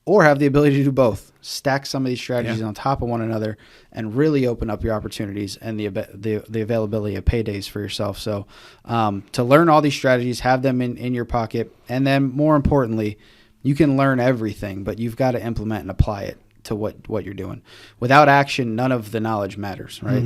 or have the ability to do both. Stack some of these strategies on top of one another and really open up your opportunities and the availability of paydays for yourself. So to learn all these strategies, have them in your pocket, and then more importantly, you can learn everything, but you've got to implement and apply it to what you're doing. Without action, none of the knowledge matters, right?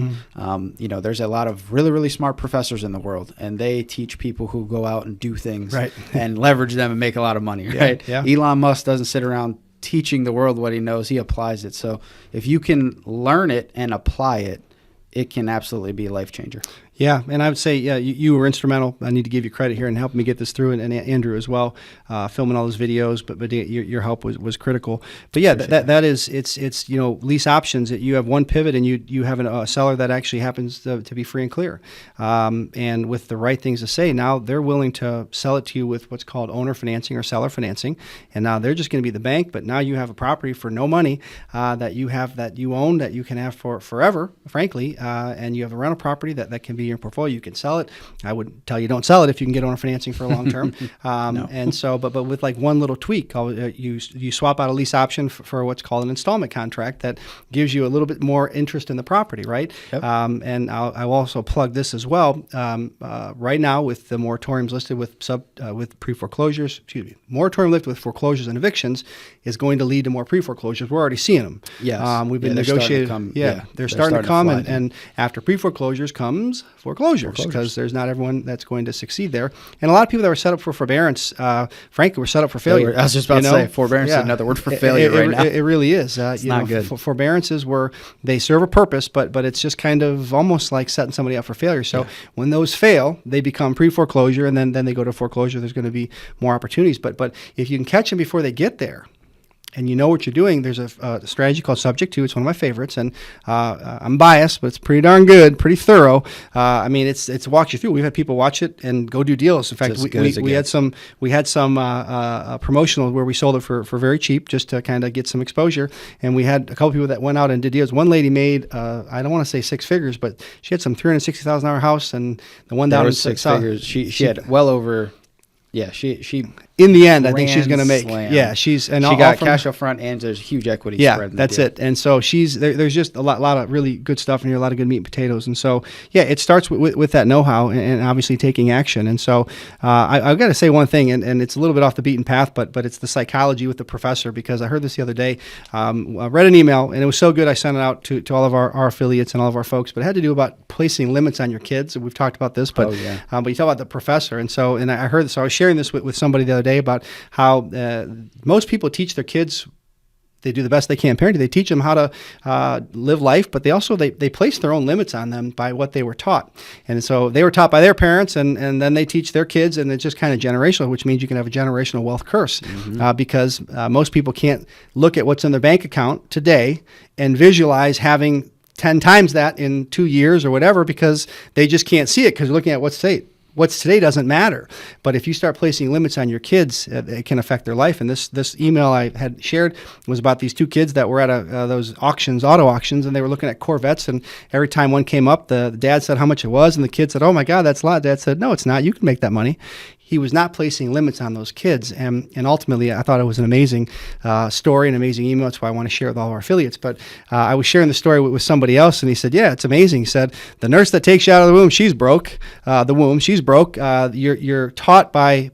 There's a lot of really, really smart professors in the world, and they teach people who go out and do things and leverage them and make a lot of money, right? Elon Musk doesn't sit around teaching the world what he knows. He applies it. So if you can learn it and apply it, it can absolutely be a life changer. Yeah, and I would say, yeah, you were instrumental. I need to give you credit here and helping me get this through, and Andrew as well, filming all those videos. But your help was critical. But yeah, that is it's lease options. That you have one pivot, and you have a seller that actually happens to be free and clear, and with the right things to say. Now they're willing to sell it to you with what's called owner financing or seller financing, and now they're just going to be the bank. But now you have a property for no money that you own that you can have for forever, frankly, and you have a rental property that can be your portfolio. You can sell it. I would tell you don't sell it if you can get owner financing for a long term. No. And so, but with like one little tweak, you swap out a lease option for what's called an installment contract that gives you a little bit more interest in the property, right? Yep. And I'll also plug this as well. Right now, with the moratoriums listed with pre-foreclosures, moratorium lifted with foreclosures and evictions is going to lead to more pre-foreclosures. We're already seeing them. Yes. We've been negotiating. They're starting to come, and after pre-foreclosures comes foreclosures, because there's not everyone that's going to succeed there. And a lot of people that were set up for forbearance, frankly, were set up for failure. I was just about to say, forbearance is another word for failure right now. It really is. It's not good. Forbearances they serve a purpose, but it's just kind of almost like setting somebody up for failure. So when those fail, they become pre-foreclosure, and then they go to foreclosure. There's going to be more opportunities. But if you can catch them before they get there, and you know what you're doing, there's a strategy called Subject To. It's one of my favorites, and I'm biased, but it's pretty darn good, pretty thorough. I mean, it's walks you through. We've had people watch it and go do deals. In fact, we had some promotional where we sold it for very cheap, just to kind of get some exposure. And we had a couple people that went out and did deals. One lady made I don't want to say six figures, but she had some $360,000 house, and the one down in six figures. She had well over. Yeah, she in the end, I think she's going to make. Slam. Yeah, she got cash up front, and there's huge equity. Yeah, spread in that's it. And so there's just a lot of really good stuff in here, a lot of good meat and potatoes. And so yeah, it starts with that know-how and obviously taking action. And so I've got to say one thing, and it's a little bit off the beaten path, but it's the psychology with the professor, because I heard this the other day. I read an email, and it was so good I sent it out to all of our affiliates and all of our folks. But it had to do about placing limits on your kids. And we've talked about this, but you talk about the professor, and I heard this. So I was sharing this with somebody the other day about how most people teach their kids. They do the best they can parenting. They teach them how to live life, but they place their own limits on them by what they were taught. And so they were taught by their parents, and then they teach their kids, and it's just kind of generational, which means you can have a generational wealth curse, because most people can't look at what's in their bank account today and visualize having 10 times that in 2 years or whatever, because they just can't see it because they're looking at what's today doesn't matter. But if you start placing limits on your kids, it can affect their life. And this email I had shared was about these two kids that were at those auto auctions, and they were looking at Corvettes. And every time one came up, the dad said how much it was, and the kid said, "Oh my God, that's a lot." Dad said, "No, it's not. You can make that money." He was not placing limits on those kids. And ultimately, I thought it was an amazing story, an amazing email. That's why I want to share with all our affiliates. But I was sharing the story with somebody else, and he said, "Yeah, it's amazing." He said, "The nurse that takes you out of the womb, she's broke. She's broke. You're taught by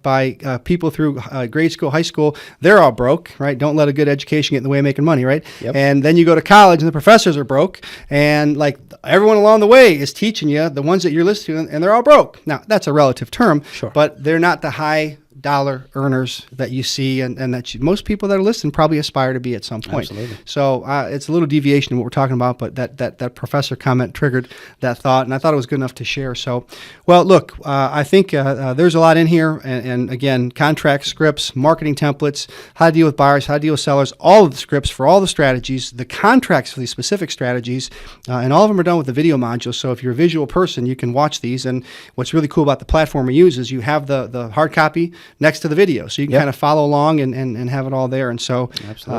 people through grade school, high school. They're all broke, right? Don't let a good education get in the way of making money, right?" Yep. And then you go to college, and the professors are broke. And like everyone along the way is teaching you, the ones that you're listening to, and they're all broke. Now, that's a relative term, sure, but they're not the high dollar earners that you see, and that most people that are listening probably aspire to be at some point. Absolutely. So it's a little deviation of what we're talking about, but that professor comment triggered that thought, and I thought it was good enough to share. So, well, look, I think there's a lot in here, and again, contract scripts, marketing templates, how to deal with buyers, how to deal with sellers, all of the scripts for all the strategies, the contracts for these specific strategies, and all of them are done with the video module. So if you're a visual person, you can watch these. And what's really cool about the platform we use is you have the hard copy next to the video, so you can kind of follow along and have it all there. And so,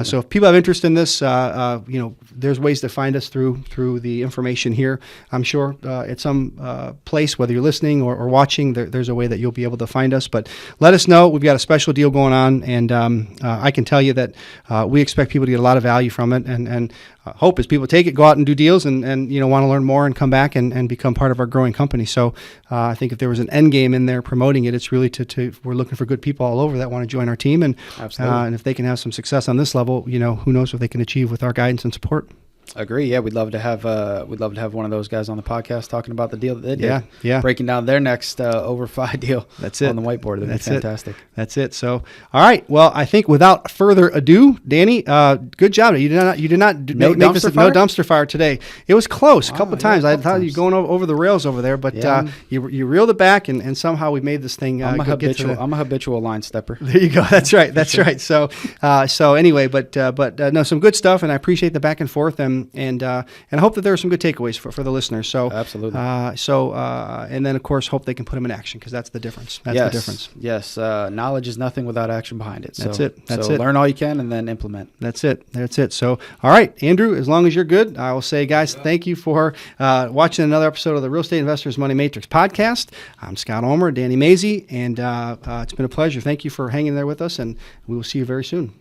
so if people have interest in this, there's ways to find us through the information here. I'm sure at some place, whether you're listening or watching, there's a way that you'll be able to find us. But let us know. We've got a special deal going on, and I can tell you that we expect people to get a lot of value from it. And hope is people take it, go out and do deals, and want to learn more and come back and become part of our growing company. So I think if there was an end game in there promoting it, it's really we're looking for good people all over that want to join our team, and if they can have some success on this level, who knows what they can achieve with our guidance and support. Agree. Yeah, we'd love to have one of those guys on the podcast talking about the deal that they did. Yeah. Breaking down their next Overfi deal. That's it. On the whiteboard. That'd be fantastic. That's it. So, all right. Well, I think without further ado, Danny, good job. You did not No make this dumpster no dumpster fire today. It was close a couple of times. I thought you were going over the rails over there, but you reeled it back, and somehow we made this thing. I'm a habitual line stepper. There you go. That's right. That's right. So anyway, but no, some good stuff, and I appreciate the back and forth, and I hope that there are some good takeaways for the listeners. So absolutely. And then of course hope they can put them in action, because that's the difference. That's the difference. Yes. Knowledge is nothing without action behind it. So, that's it. That's so it. Learn all you can and then implement. That's it. That's it. So, all right, Andrew, as long as you're good, I will say, guys, thank you for watching another episode of the Real Estate Investors Money Matrix podcast. I'm Scott Ulmer, Danny Mazy, and it's been a pleasure. Thank you for hanging there with us, and we will see you very soon.